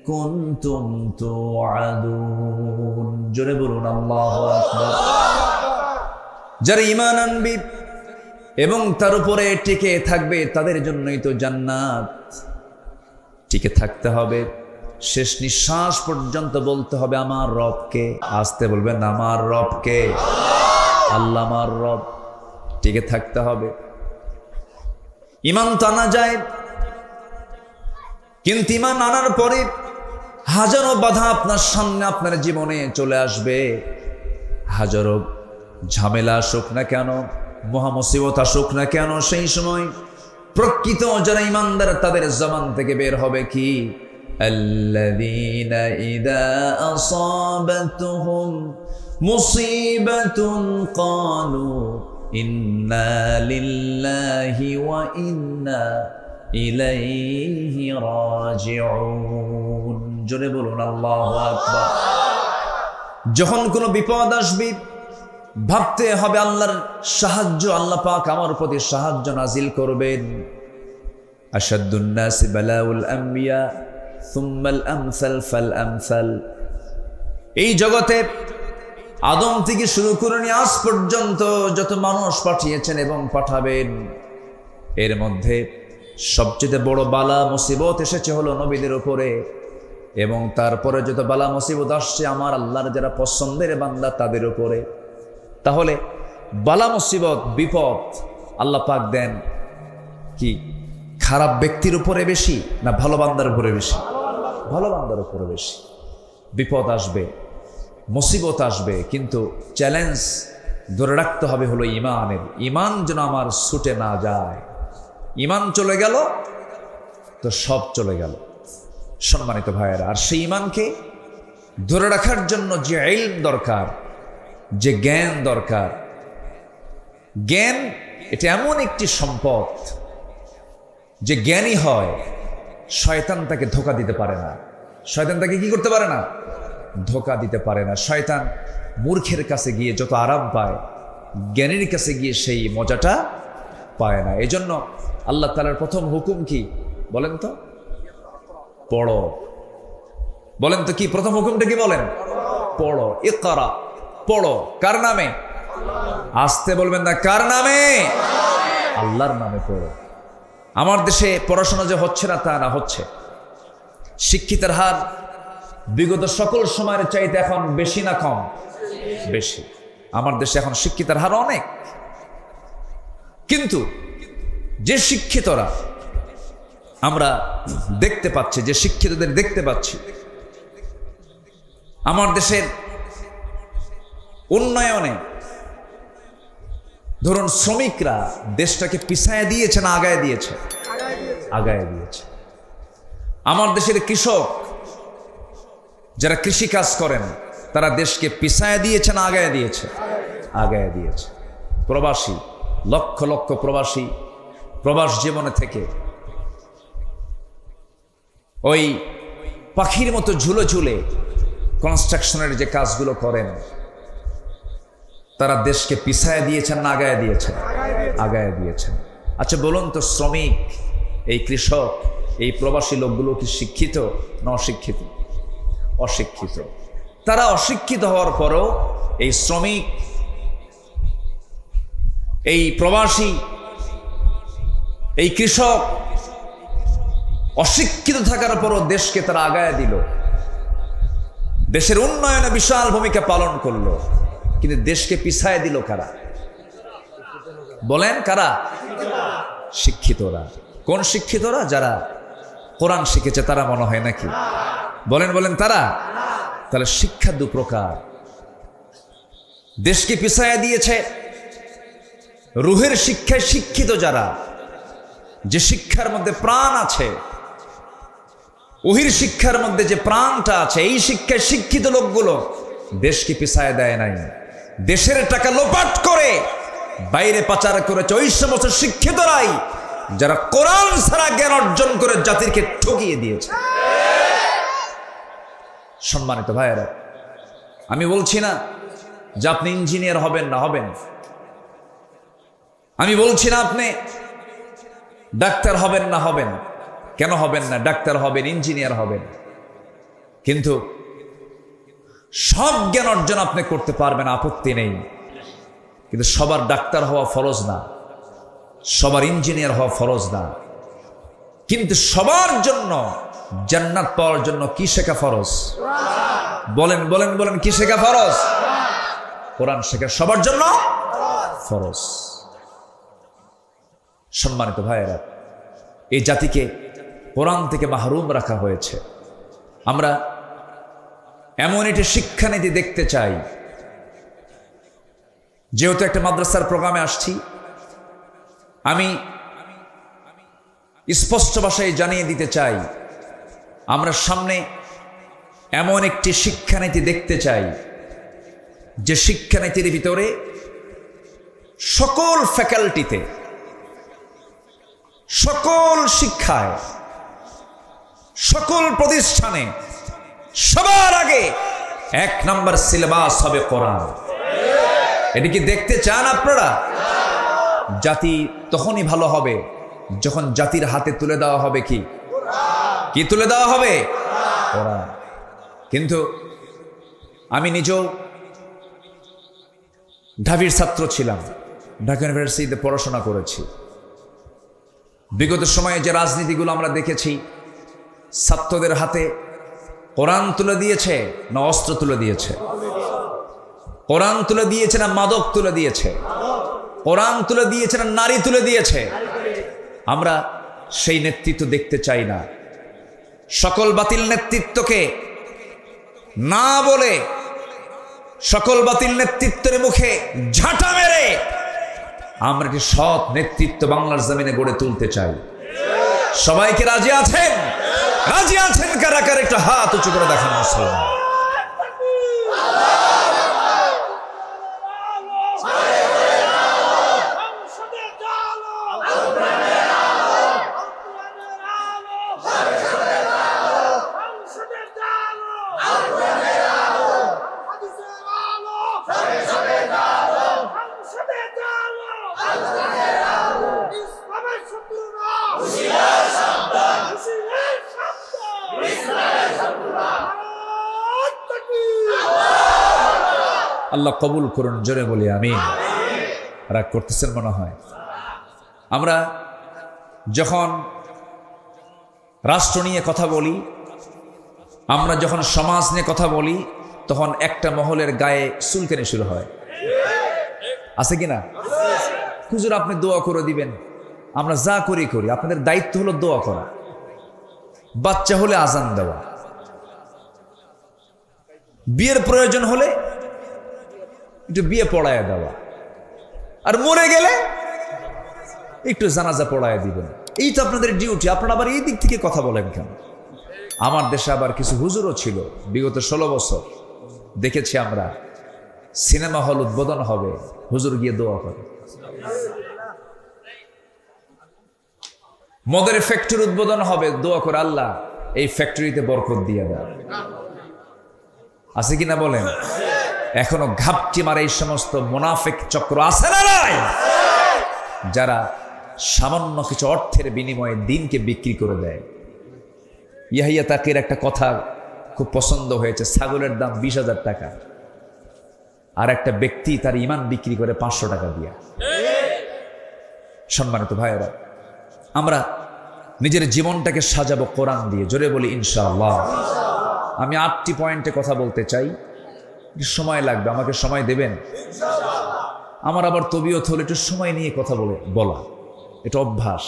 Speaker 1: কুনতুম তুআদুন। জোরে বলুন আল্লাহু আকবার। যারা ঈমান আনবে এবং তার উপরে টিকে থাকবে, তাদের জন্যই তো জান্নাত। টিকে থাকতে হবে, শেষ নিঃশ্বাস পর্যন্ত বলতে হবে আমার রবকে। আসতে বলবেন, আমার রবকে। আল্লাহ আমার রব। টিকে থাকতে হবে। ঈমান তো আনা যায়, কিন্তু ঈমান আনার পরে হাজারো বাধা আপনার সামনে, আপনার জীবনে চলে আসবে। হাজারো ঝামেলা আসুক না কেন, মহামুসিবত আসুক না কেন, সেই সময় প্রকৃত যারা ঈমানদার তাদের জবান থেকে বের হবে কি? আল্লাযীনা ইযা আসাবাতুহুম মুসিবাতুন ক্বালু ইন্না লিল্লাহি ওয়া ইন্না ইলাইহি রাজিউন। জোরে বলুন আল্লাহু আকবার। যখন কোনো বিপদ আসবে ভাবতে হবে আল্লাহর সাহায্য, আল্লাহ পাক আমার প্রতি সাহায্য নাজিল করবেন। আশাদ্দুন নাসি বালাউল আম্বিয়া সুম্মাল আমসাল ফাল আমসাল। এই জগতে আদম থেকে শুরু করে নিয়ে আজ পর্যন্ত যত মানুষ পাঠিয়েছেন এবং পাঠাবেন, এর মধ্যে সবচেয়ে বড় বালা মুসিবত এসেছে হলো নবীদের উপরে, এবং তারপরে যত বালা মুসিবত আসছে আমার আল্লাহর যারা পছন্দের বান্দা তাদের উপরে। তাহলে বালা মুসিবত বিপদ আল্লাহ পাক দেন কি খারাপ ব্যক্তির উপরে বেশি না ভালো বান্দার উপরে বেশি? ভালো বান্দার উপরে বেশি। বিপদ আসবে, মুসিবত আসবে, কিন্তু চ্যালেঞ্জ ধরে রাখতে হবে হলো ইমানের। ইমান যেন আমার ছুটে না যায়। ঈমান চলে গেল তো সব চলে গেল। সম্মানিত ভাইয়েরা, আর সেই ঈমানকে ধরে রাখার জন্য যে ইলম দরকার, যে জ্ঞান দরকার, জ্ঞান এটা এমন একটি সম্পদ যে জ্ঞানী হয়, শয়তান তাকে ধোঁকা দিতে পারে না। শয়তান তাকে কি করতে পারে না? ধোঁকা দিতে পারে না। শয়তান মূর্খের কাছে গিয়ে যত আরাম পায়, জ্ঞানীর কাছে গিয়ে সেই মজাটা পায় না। এই জন্য আল্লাহ তাআলার প্রথম হুকুম কি বলেন তো? পড়ো। বলেন তো কি প্রথম হুকুমটা কি বলেন? পড়ো। ইকরা, পড়ো। কার নামে? আসতে বলবেন না, কার নামে? আল্লাহর নামে পড়ো। আমার দেশে পড়াশোনা যে হচ্ছে না তা না, হচ্ছে। শিক্ষিতের হার বিগত সকল সময়ের চাইতে এখন বেশি না কম? বেশি। আমার দেশে এখন শিক্ষিতের হার অনেক, কিন্তু যে শিক্ষিতরা আমরা দেখতে পাচ্ছি, যে শিক্ষিতদের দেখতে পাচ্ছি, আমার দেশের উন্নয়নে ধরুন শ্রমিকরা দেশটাকে পিছায় দিয়েছে না আগায় দিয়েছে? আগায় দিয়েছে। আমার দেশের কৃষক যারা কৃষি কাজ করেন তারা দেশকে পিছায় দিয়েছে না আগায় দিয়েছে? আগায় দিয়েছে। প্রবাসী, লক্ষ লক্ষ প্রবাসী প্রবাস জীবনে থেকে ওই পাখির মতো ঝুলে ঝুলে কনস্ট্রাকশনের যে কাজগুলো করেন, তারা দেশকে পিছায় দিয়েছেন না আগায় দিয়েছেন? আগায় দিয়েছেন। আচ্ছা বলুন তো, শ্রমিক, এই কৃষক, এই প্রবাসী লোকগুলো কি শিক্ষিত না অশিক্ষিত? অশিক্ষিত। তারা অশিক্ষিত হওয়ার পরও এই শ্রমিক, এই প্রবাসী, এই কৃষক অশিক্ষিত থাকার পরও দেশকে তারা আগায় দিল, দেশের উন্নয়নে বিশাল ভূমিকা পালন করলো। কিন্তু দেশকে পিছায় দিল কারা? বলেন কারা? শিক্ষিতরা। কোন শিক্ষিতরা? যারা কোরআন শিখেছে তারা মনে হয় নাকি? বলেন বলেন তারা। তাহলে শিক্ষা দু প্রকার। দেশকে পিছায় দিয়েছে রুহের শিক্ষায় শিক্ষিত যারা, যে শিক্ষার মধ্যে প্রাণ আছে, ওহির শিক্ষার মধ্যে যে প্রাণটা আছে, এই শিক্ষায় শিক্ষিত লোকগুলো দেশকে পিছায় দেয় নাই। দেশের টাকা লোপাট করে বাইরে পাচার করেছে ওই সমস্ত শিক্ষিতরাই যারা কোরআন ছাড়া জ্ঞান অর্জন করে জাতিকে ঠকিয়ে দিয়েছে। সম্মানিত ভাইয়েরা, আমি বলছি না যে আপনি ইঞ্জিনিয়ার হবেন না, হবেন। আমি বলছি না আপনি ডাক্তার হবেন না, হবেন। কেন হবেন না? ডাক্তার হবেন, ইঞ্জিনিয়ার হবেন। কিন্তু সব জ্ঞান অর্জন আপনি করতে পারবেন, আপত্তি নেই। কিন্তু সবার ডাক্তার হওয়া ফরজ না, সবার ইঞ্জিনিয়ার হওয়া ফরজ না। কিন্তু সবার জন্য জান্নাত পাওয়ার জন্য কি শেখা ফরজ? বলেন বলেন বলেন, কি শেখা ফরজ? কোরআন শেখা সবার জন্য ফরজ। সম্মানিত ভাইয়েরা, এই জাতিকে কোরআন থেকে মাহরুম রাখা হয়েছে। আমরা এমন একটি শিক্ষানীতি দেখতে চাই। যেহেতু একটা মাদ্রাসার প্রোগ্রামে আসছি, আমি স্পষ্ট ভাষায় জানিয়ে দিতে চাই, আমরা সামনে এমন একটি শিক্ষানীতি দেখতে চাই যে শিক্ষানীতির ভিতরে সকল ফ্যাকাল্টিতে, সকল শিক্ষায়, সকল প্রতিষ্ঠানে সবার আগে 1 নম্বর সিলেবাস হবে কোরআন। এটা কি দেখতে চান আপনারা? জাতি তখনই ভালো হবে যখন জাতির হাতে তুলে দেওয়া হবে কি? কি তুলে দেওয়া হবে? কোরআন। কিন্তু আমি নিজেও ঢাবির ছাত্র ছিলাম, ঢাকা ইউনিভার্সিটিতে পড়াশোনা করেছি। বিগত সময়ে যে রাজনীতিগুলো আমরা দেখেছি, ছাত্রদের হাতে কোরআন তুলে দিয়েছে না অস্ত্র তুলে দিয়েছে? কোরআন তুলে দিয়েছে না মাদক তুলে দিয়েছে? কোরআন তুলে দিয়েছে না নারী তুলে দিয়েছে? আমরা সেই নেতৃত্ব দেখতে চাই না। সকল বাতিল নেতৃত্বকে না বলে, সকল বাতিল নেতৃত্বের মুখে ঝাঁটা মেরে আমরা একটি সৎ নেতৃত্ব বাংলার জমিনে গড়ে তুলতে চাই। সবাইকে রাজি আছেন? রাজি আছেন কারা কারা একটু হাত উঁচু করে দেখান মুসলমান। আল্লাহ কবুল করুন, জোরে বলি আমিন। রাগ করতেছেন মনে হয়। আমরা যখন রাষ্ট্র নিয়ে কথা বলি, আমরা যখন সমাজ নিয়ে কথা বলি, তখন একটা মহলের গায়ে চুলকানি শুরু হয়, আছে কিনা? হুজুর আপনি দোয়া করে দিবেন। আমরা যা করি করি, আপনাদের দায়িত্ব হলো দোয়া করা, বাচ্চা হলে আজান দেওয়া, বিয়ের প্রয়োজন হলে একটু বিয়ে পড়ায় দেওয়া, আর মরে গেলে একটু জানাজা পড়ায় দিবেন। এই তো আপনাদের ডিউটি। আপনারা আবার এই দিক থেকে কথা বলেন কেন? আমার দেশে আবার কিছু হুজুরও ছিল, বিগত 16 বছর দেখেছি আমরা, সিনেমা হল উদ্বোধন হবে, হুজুর গিয়ে দোয়া করে। মদের ফ্যাক্টরি উদ্বোধন হবে, দোয়া করে আল্লাহ এই ফ্যাক্টরিতে বরকত দিয়ে দেয়। আছে কিনা বলেন? এখনো ঘাপটি মারে এই সমস্ত মুনাফিক চক্র আছে না নাই, যারা সামান্য কিছু অর্থের বিনিময়ে দিনকে বিক্রি করে দেয়। ইয়াহিয়া তাকির একটা কথা খুব পছন্দ হয়েছে, ছাগলের দাম 20,000 টাকা, আর একটা ব্যক্তি তার ইমান বিক্রি করে 500 টাকা দিয়া। সম্মানিত ভাইয়েরা, আমরা নিজের জীবনটাকে সাজাবো কোরআন দিয়ে, জোরে বলি ইনশাআল্লাহ। আমি 8টি পয়েন্টে কথা বলতে চাই, সময় লাগবে, আমাকে সময় দেবেন? আমার আবার তবিয়ত হলো একটু সময় নিয়ে কথা বলা, এটা অভ্যাস।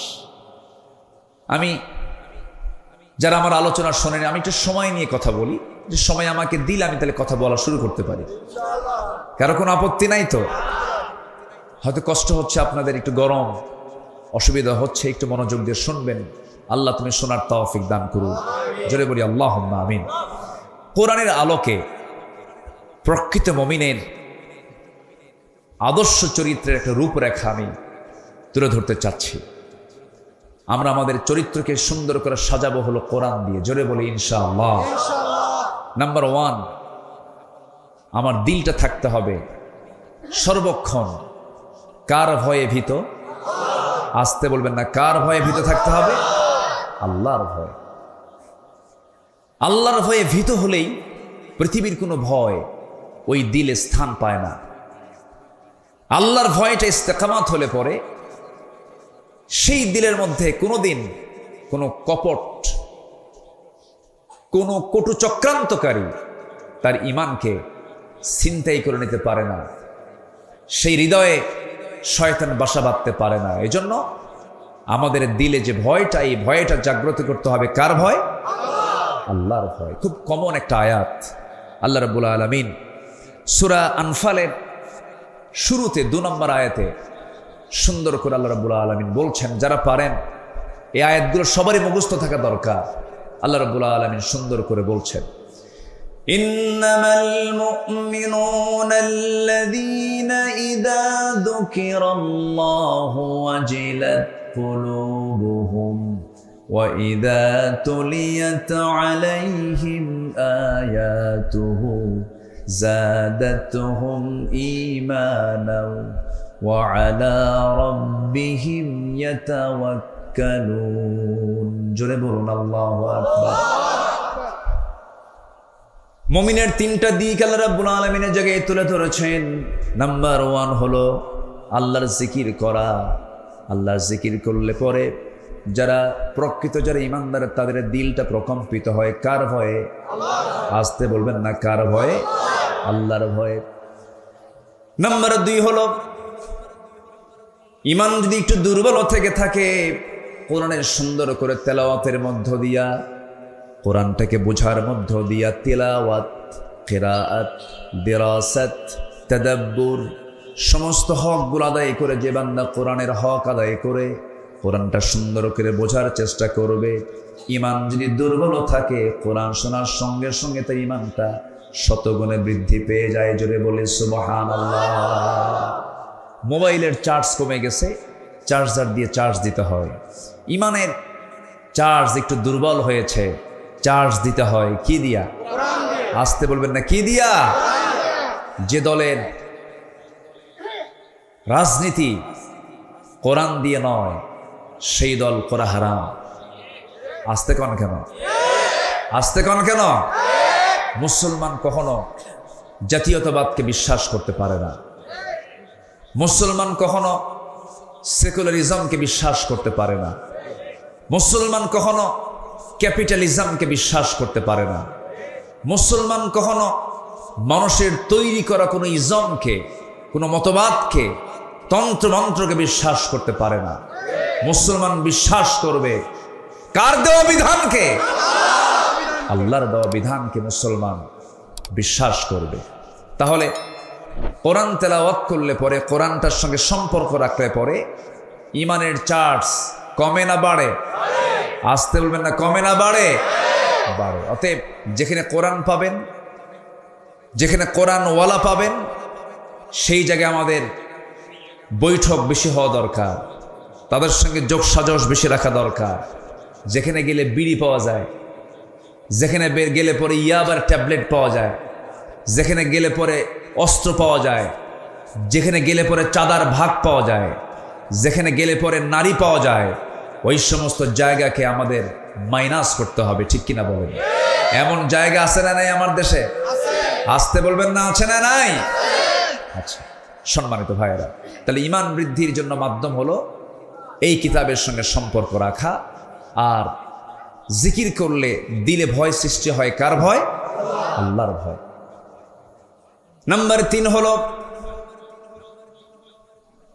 Speaker 1: আমি যারা আমার আলোচনা শোনেন, আমি একটু সময় নিয়ে কথা বলি, যে সময় আমাকে দিলে আমি তাহলে কথা বলা শুরু করতে পারি। কারো কোনো আপত্তি নাই তো? হয়তো কষ্ট হচ্ছে আপনাদের, একটু গরম, অসুবিধা হচ্ছে, একটু মনোযোগ দিয়ে শুনবেন। আল্লাহ তুমি শোনার তৌফিক দান করুন, জোরে বলি আল্লাহুম্মা আমিন। কোরআনের আলোকে প্রকৃত মুমিনের আদর্শ চরিত্রের একটা রূপরেখা আমি তুলে ধরতে চাচ্ছি। আমরা আমাদের চরিত্রকে সুন্দর করে সাজাবো হলো কোরআন দিয়ে, জোরে বলি ইনশাআল্লাহ। নাম্বার 1, আমার দিলটা থাকতে হবে সর্বক্ষণ কার ভয়ে ভীত? আসতে বলবেন না, কার ভয়ে ভীত থাকতে হবে? আল্লাহর ভয়। আল্লাহর ভয়ে ভীত হলেই পৃথিবীর কোনো ভয় ওই দিলে স্থান পায় না। আল্লাহর ভয়টা ইস্তেকামাত হলে পরে সেই দিলের মধ্যে কোনোদিন কোনো কপট, কোনো কটু চক্রান্তকারী তার ঈমানকে ছিনতাই করে নিতে পারে না, সেই হৃদয়ে শয়তান বাসা বাঁধতে পারে না। এজন্য আমাদের দিলে যে ভয়টা, এই ভয়টা জাগ্রত করতে হবে। কার ভয়? আল্লাহর ভয়। খুব কমন একটা আয়াত। আল্লাহ রাব্বুল আলামিন সূরা আনফালের শুরুতে 2 নম্বর আয়াতে সুন্দর করে আল্লাহ রাব্বুল আলামিন বলছেন, যারা পারেন এই আয়াতগুলো সবারই মুখস্থ থাকা দরকার। আল্লাহ রাব্বুল আলামিন সুন্দর করে বলছেন, ইন্নামাল মুমিনুনা আল্লাযীনা ইযা যুকিরাল্লাহু ওয়াজিলাত কুলুবুহুম ওয়া ইযা তুলিয়াত আলাইহিম আয়াতুহু যাদাতুহুম ঈমানাও ওয়া আলা রাব্বিহিম ইয়াতাওয়াক্কালুন। জোরে বলুন আল্লাহু আকবার। মুমিনের 3টা দিক আল্লাহ রাব্বুল আলামিনের জায়গায় তুলে ধরেছেন। নাম্বার 1 হলো আল্লাহর জিকির করা। আল্লাহর জিকির করলে পরে যারা প্রকৃত যারা ঈমানদার, তাদের দিলটা প্রকম্পিত হয়। কার ভয়ে? আসতে বলবেন না, কার ভয়ে? আল্লাহর ভয়ে। নাম্বার 2 হলো ঈমান যদি একটু দুর্বল থেকে থাকে, কোরআনের সুন্দর করে তেলাওয়াতের মধ্য দিয়া, কোরআনটাকে বোঝার মধ্য দিয়া, তিলাওয়াত, কিরাআত, দিরাসাত, তাদাব্বুর, সমস্ত হকগুলো আদায় করে যে বান্দা কোরআনের হক আদায় করে কোরআনটা সুন্দর করে বোঝার চেষ্টা করবে, ঈমান যদি দুর্বল থাকে কোরআন শোনার সঙ্গে সঙ্গে তার ঈমানটা শতগুণে বৃদ্ধি পেয়ে যায়। জোরে বলে সুবহানাল্লাহ। মোবাইলের চার্জ কমে গেছে, চার্জার দিয়ে চার্জ দিতে হয়। ঈমানের চার্জ একটু দুর্বল হয়েছে, চার্জ দিতে হয় কি দিয়া? আসতে বলবেন না, কি দিয়া? যে দলের রাজনীতি কোরআন দিয়ে নয় সেই দল করা হারাম। আসতে কন কেন? আসতে কন কেন? মুসলমান কখনো জাতীয়তাবাদকে বিশ্বাস করতে পারে না। মুসলমান কখনো সেকুলারিজমকে বিশ্বাস করতে পারে না। মুসলমান কখনো ক্যাপিটালিজমকে বিশ্বাস করতে পারে না। মুসলমান কখনো মানুষের তৈরি করা কোনো ইজমকে, কোনো মতবাদকে, তন্ত্রমন্ত্রকে বিশ্বাস করতে পারে না। মুসলমান বিশ্বাস করবে কার দেওয়া বিধানকে? আল্লাহর দেওয়া বিধানকে মুসলমান বিশ্বাস করবে। তাহলে কোরআন তেলাওয়াত করলে পরে, কোরআনটার সঙ্গে সম্পর্ক রাখলে পরে ঈমানের চার্জ কমে না বাড়ে? আসতে বলবেন না, কমে না বাড়ে? বাড়ে। অতএব যেখানে কোরআন পাবেন, যেখানে কোরআনওয়ালা পাবেন, সেই জায়গায় আমাদের বৈঠক বেশি হওয়া দরকার, তাদের সঙ্গে যোগ সাজস বেশি রাখা দরকার। যেখানে গেলে বিড়ি পাওয়া যায়, যেখানে গেলে পরে ইয়াবার ট্যাবলেট পাওয়া যায়, যেখানে গেলে পরে অস্ত্র পাওয়া যায়, যেখানে গেলে পরে চাঁদার ভাগ পাওয়া যায়, যেখানে গেলে পরে নারী পাওয়া যায়, ওই সমস্ত জায়গাকে আমাদের মাইনাস করতে হবে। ঠিক কিনা বলেন? এমন জায়গা আছে না নাই আমার দেশে? আসতে বলবেন না, আছে না নাই? আচ্ছা সম্মানিত ভাইয়েরা, তাহলে ঈমান বৃদ্ধির জন্য মাধ্যম হলো এই কিতাবের সঙ্গে সম্পর্ক রাখা। আর জিকির করলে দিলে ভয় সৃষ্টি হয়। কার ভয়? আল্লাহর ভয়। নাম্বার 3 হলো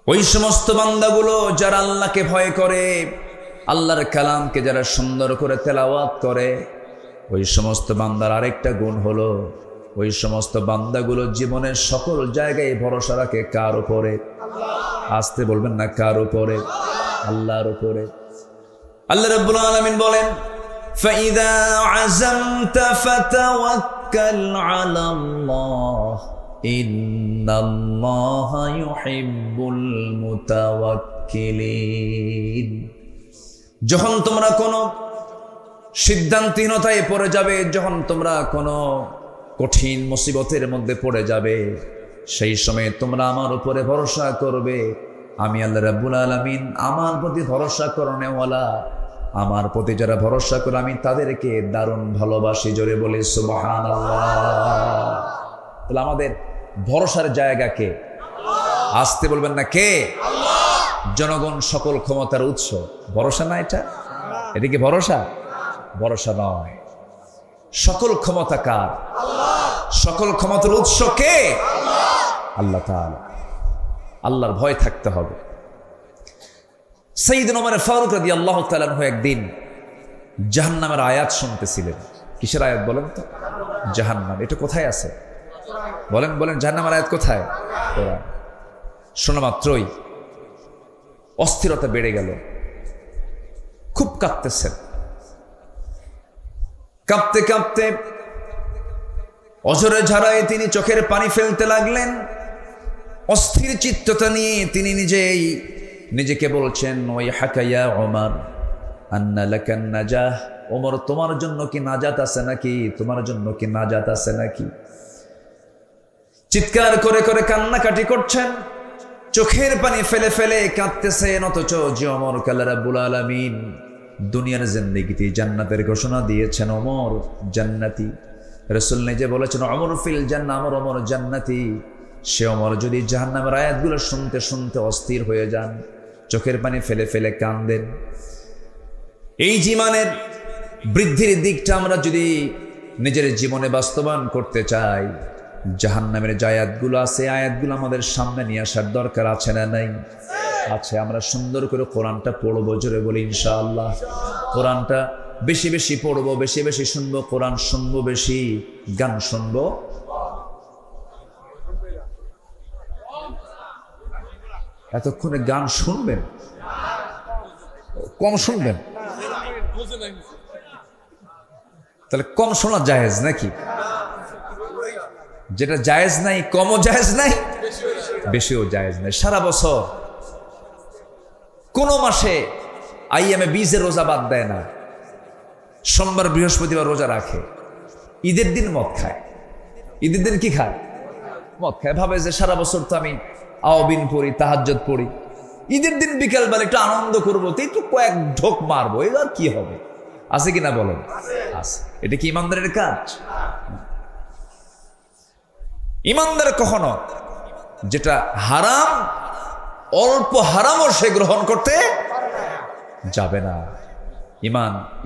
Speaker 1: ওই সমস্ত বান্দাগুলো যারা আল্লাহকে ভয় করে, আল্লাহর কালামকে যারা সুন্দর করে তেলাওয়াত করে, ওই সমস্ত বান্দার আরেকটা গুণ হলো ওই সমস্ত বান্দাগুলো জীবনের সকল জায়গায় ভরসা রাখে কার উপরে? আসতে বলবেন না, কার উপরে? আল্লাহর উপরে। আল্লাহ রাব্বুল আলামিন বলেন, فَإِذَا عَزَمْتَ فَتَوَكَّلْ عَلَى اللَّهِ إِنَّ اللَّهَ يُحِبُّ الْمُتَوَكِّلِينَ। যখন তোমরা কোনো সিদ্ধান্তহীনতায় পড়ে যাবে, যখন তোমরা কোনো কঠিন মুসিবতের মধ্যে পড়ে যাবে, সেই সময় তোমরা আমার উপরে ভরসা করবে। আমি আল্লাহ রাব্বুল আলামিন আমার প্রতি ভরসা করনেওয়ালা, আমার প্রতি যারা ভরসা করে আমি তাদেরকে দারুণ ভালোবাসি। জোরে বলি সুবহানাল্লাহ। তাহলে আমাদের ভরসার জায়গা কে? আসতে বলবেন না, কে? জনগণ সকল ক্ষমতার উৎস। ভরসা না এটা? এদিকে ভরসা? ভরসা নয়। সকল ক্ষমতা কার? সকল ক্ষমতার উৎস কে? আল্লাহ তাআলা। আল্লাহর ভয় থাকতে হবে। সাইয়েদনা ওমর ফারুক রাদিয়াল্লাহু তাআলা আনহু একদিন জাহান্নামের আয়াত শুনতেছিলেন। কিসের আয়াত বলেন তো? জাহান্নাম। এটা কোথায় আছে? বলেন বলেন, জাহান্নামের আয়াত কোথায়? কোরআন। শোনা মাত্রই অস্থিরতা বেড়ে গেল, খুব কাঁদতেছেন। কাঁপতে কাঁপতে অঝরে ঝাড়ায় তিনি চোখের পানি ফেলতে লাগলেন। অস্থির চিত্ততা নিয়ে তিনি নিজেকে বলছেন, ওই হাকায়া ওমর আন্না লাকান নাজাহ। ওমর, তোমার জন্য কি নাজাত আছে নাকি? তোমার জন্য কি নাজাত আছে নাকি? চিৎকার করে করে কান্নাকাটি করছেন, চোখের পানি ফেলে ফেলে কাঁদতেছেন। অথচ যে ওমর আল্লাহ রাব্বুল আলামিন দুনিয়ার জিন্দেগিতে জান্নাতের ঘোষণা দিয়েছেন, ওমর জান্নাতি। রাসূল নিজে বলেছেন, ওমর ফিল জান্নাহ, ওমর জান্নাতি। সে ওমর যদি জাহান্নামের আয়াতগুলো শুনতে শুনতে অস্থির হয়ে যান, চোখের পানি ফেলে ফেলে কাঁদেন। এই জীবনের বৃদ্ধির দিকটা আমরা যদি নিজের জীবনে বাস্তবায়ন করতে চাই, জাহান্নামের যে আয়াতগুলো আছে, আয়াতগুলো আমাদের সামনে নিয়ে আসার দরকার আছে না নাই? আছে। আমরা সুন্দর করে কোরআনটা পড়বো। জোরে বলি ইনশাআল্লাহ। কোরআনটা বেশি বেশি পড়বো, বেশি বেশি শুনবো। কোরআন শুনবো বেশি, গান শুনবো এতক্ষণে গান শুনবেন, কম শুনবেন? তাহলে কম শোনা জায়েজ নাকি? যেটা জায়েজ নাই, কমও জায়েজ নাই, বেশিও জায়েজ নাই। সারা বছর কোন মাসে আইএমএ বীজের রোজা বাদ দেয় না, সোমবার বৃহস্পতিবার রোজা রাখে, ঈদের দিন মদ খায়। ঈদের দিন কি খায়? মদ খায়। ভাবে যে সারা বছর তো আমি আওয়াবিন পড়ি, তাহাজ্জুদ পড়ি, ঈদের দিন বিকেলবেলা একটু আনন্দ করবো, তো একটু কয়েক ঢোক মারবো, এবার কি হবে? আছে কিনা বলেন? আছে। এটা কি ইমানদারের কাজ? ইমানদার কখনো যেটা হারাম, অল্প হারামও সে গ্রহণ করতে যাবে না।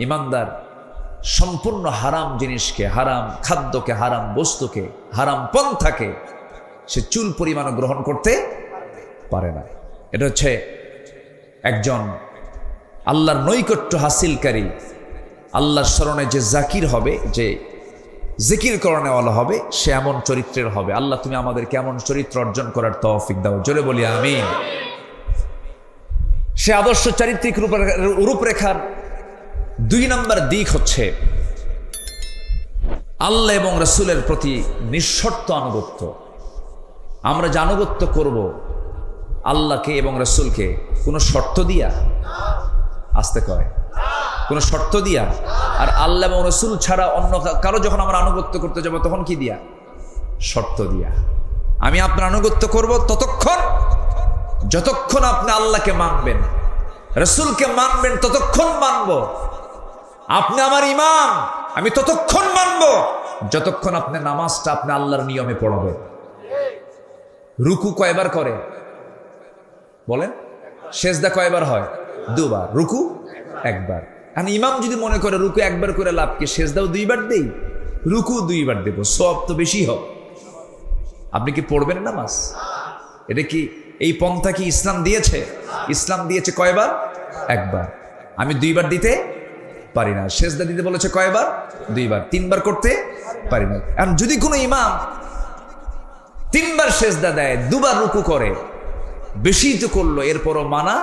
Speaker 1: ইমানদার সম্পূর্ণ হারাম জিনিসকে, হারাম খাদ্যকে, হারাম বস্তুকে, হারাম পন্থাকে সে চুল পরিমাণ গ্রহণ করতে পারে না। এটা হচ্ছে একজন আল্লাহর নৈকট্য হাসিলকারী, আল্লাহর স্মরণে যে জাকির হবে, যে জিকির করণেওয়ালা হবে, সে এমন চরিত্রের হবে। আল্লাহ তুমি আমাদেরকে এমন চরিত্র অর্জন করার তৌফিক দাও, জোরে বলি আমিন। সে আদর্শ চারিত্রিক রূপরেখার 2 নম্বর দিক হচ্ছে আল্লাহ এবং রাসূলের প্রতি নিঃশর্ত আনুগত্য। আমরা যে আনুগত্য করব আল্লাহকে এবং রাসূলকে, কোনো শর্ত দিয়া, আসতে কয়, কোনো শর্ত দিয়া। আর আল্লাহ এবং রাসূল ছাড়া অন্য কারো যখন আমরা আনুগত্য করতে যাব, তখন কি দিয়া? শর্ত দিয়া। আমি আপনার আনুগত্য করব যতক্ষণ আপনি আল্লাহকে মানবেন, রাসূলকে মানবেন, ততক্ষণ মানব। আপনি আমার ইমাম, আমি ততক্ষণ মানব যতক্ষণ আপনি নামাজটা আপনি আল্লাহর নিয়মে পড়াবেন। রুকু কয়বার করে বলেন? সেজদা কয়বার হয়? 2 বার। রুকু 1 বার। আর ইমাম যদি মনে করে রুকু 1 বার করে লাভ কি, সেজদাও 2 বার দেই, রুকু 2 বার দেব, সওয়াব তো বেশি হবে। আপনি কি পড়বেন নামাজ? এটা কি এই পন্থা কি ইসলাম দিয়েছে? ইসলাম দিয়েছে কয়বার? 1 বার। আমি 2 বার দিতে পারি না। সেজদা দিতে বলেছে কয়বার? 2 বার। 3 বার করতে পারি না। আর যদি কোনো ইমাম 3 বার সেজদা দেয়, 2 বার রুকু করে, বেশি তো করলো, এরপরও মানা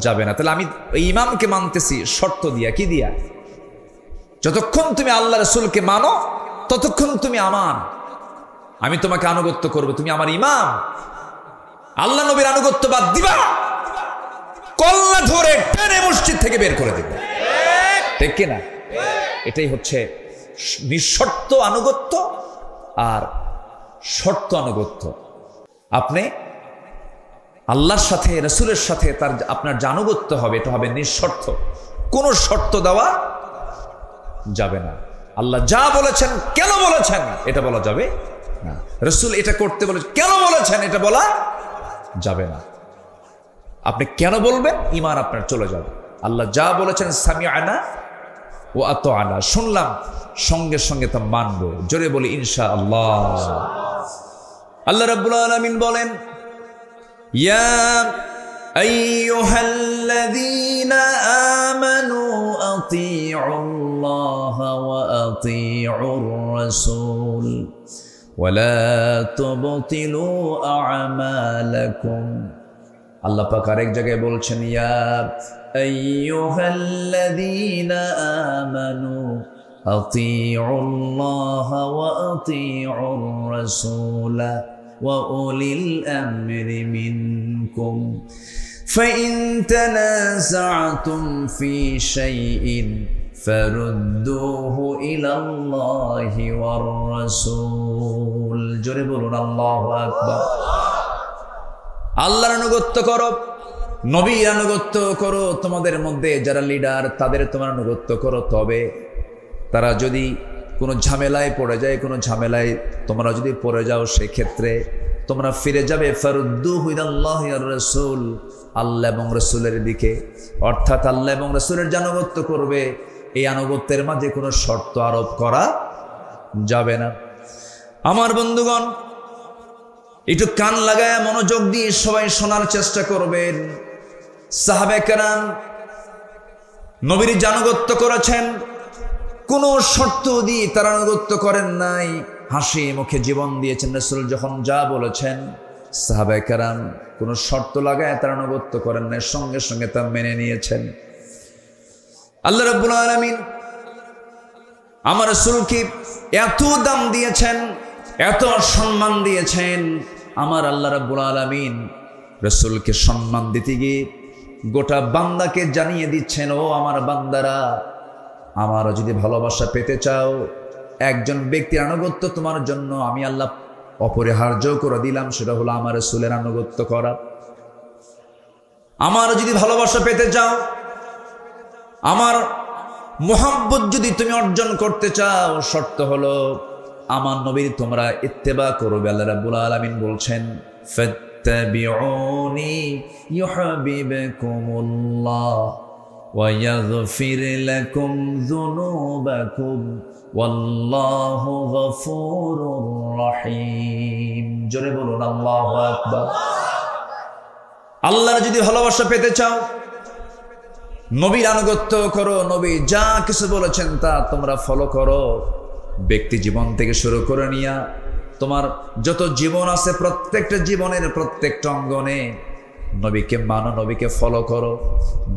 Speaker 1: যাবে না। তাহলে আমি ওই ইমামকে মানতেছি শর্ত দিয়া। কি দিয়া? যতক্ষণ তুমি আল্লাহ রাসূলকে মানো, ততক্ষণ তুমি আমার, আমি তোমাকে আনুগত্য করব, তুমি আমার ইমাম। আল্লাহ নবীর আনুগত্য বাদ দিবা, কল্লা ধরে টেনে মসজিদ থেকে বের করে দেবে, ঠিক কিনা? এটাই হচ্ছে নিঃশর্ত আনুগত্য আর শর্ত আনুগত্য। আপনি আল্লাহর সাথে, রাসূলের সাথে তার আপনার যে আনুগত্য হবে, এটা হবে নিঃশর্ত, কোনো শর্ত দেওয়া যাবে না। আল্লাহ যা বলেছেন, কেন বলেছেন, এটা বলা যাবে না। রাসূল এটা করতে বলেছেন, কেন বলেছেন, এটা বলা যাবে না। আপনি কেন বলবেন, ঈমান আপনার চলে যাবে। আল্লাহ যা বলেছেন, সামিআনা ওয়া আতাআনা, শুনলাম, সঙ্গে সঙ্গে তা মানবো। জোরে বলি ইনশাআল্লাহ। আল্লাহ রাব্বুল আলামিন বলেন, ইয়া আইয়ুহাল্লাযীনা আমানু আতিউল্লাহা ওয়া আতিউর রাসূল ওয়া লা তুবতিলু আ'মালাকুম। আল্লাহ পাক আরেক জায়গায় বলছেন, ইয়া আইয়ুহাল্লাযীনা আমানু আতিউল্লাহা ওয়া আতিউর রাসূলা ওয়া উলিল আমরি মিনকুম ফাইন তানাযা'তুম ফি শাইইন ফারুদ্দুহু ইলাল্লাহি ওয়ার রাসূল। জোরে বলুন আল্লাহু আকবার। আল্লাহর আনুগত্য করো, নবীর আনুগত্য করো, তোমাদের মধ্যে যারা লিডার তাদের তোমার আনুগত্য করো। তবে তারা যদি কোনো ঝামেলায় পড়ে যায়, কোনো ঝামেলায় তোমরা যদি পড়ে যাও, সেক্ষেত্রে তোমরা ফিরে যাবে ফারুদ্দুহু ইলাল্লাহি ওয়ার রাসূল, আল্লাহ এবং রাসূলের দিকে। অর্থাৎ আল্লাহ এবং রাসূলের যে আনুগত্য করবে, এই আনুগত্যের মাঝে কোনো শর্ত আরোপ করা যাবে না। আমার বন্ধুগণ, একটু কান লাগায় মনোযোগ দিয়ে সবাই শোনার চেষ্টা করবেন। সাহাবায়ে কেরাম নবীর আনুগত্য করেছেন, কোনো শর্ত দিয়ে তারা আনুগত্য করেন নাই, হাসি মুখে জীবন দিয়েছেন। রাসূল যখন যা বলেছেন সাহাবায়ে কেরাম কোনো শর্ত লাগায় তার আনুগত্য করেন না, সঙ্গে সঙ্গে তা মেনে নিয়েছেন। আল্লাহ রাব্বুল আলামিন আমার রাসূলকে এত দাম দিয়েছেন, এত সম্মান দিয়েছেন। আমার আল্লাহ রাব্বুল আলামিন রাসূলকে সম্মান দিতে গিয়ে গোটা বান্দাকে জানিয়ে দিচ্ছেন, ও আমার বান্দারা, আমার যদি ভালোবাসা পেতে চাও, একজন ব্যক্তির আনুগত্য তোমার জন্য আমি আল্লাহ অপরিহার্য করে দিলাম, সেটা হলো আমার রাসূলের আনুগত্য করা। আমার যদি ভালোবাসা পেতে চাও, আমার মুহাব্বত যদি তুমি অর্জন করতে চাও, শর্ত হলো আমার নবীর তোমরা ইত্তেবা করবে। আল্লাহ রাব্বুল আলামিন বলছেন, ফাত্তাবিউনি ইউহিব্বুকুমুল্লাহ ওয়া ইয়াগফির লাকুম যুনুবাকুম ওয়াল্লাহু গফুরুর রহিম। জোরে বলুন আল্লাহু আকবার। আল্লাহর যদি ভালোবাসা পেতে চাও, নবীর আনুগত্য করো, নবী যা কিছু বলেছেন তা তোমরা ফলো করো। ব্যক্তি জীবন থেকে শুরু করে নিয়া তোমার যত জীবন আছে, প্রত্যেকটা জীবনের প্রত্যেকটা অঙ্গনে নবীকে মানো, নবীকে ফলো করো,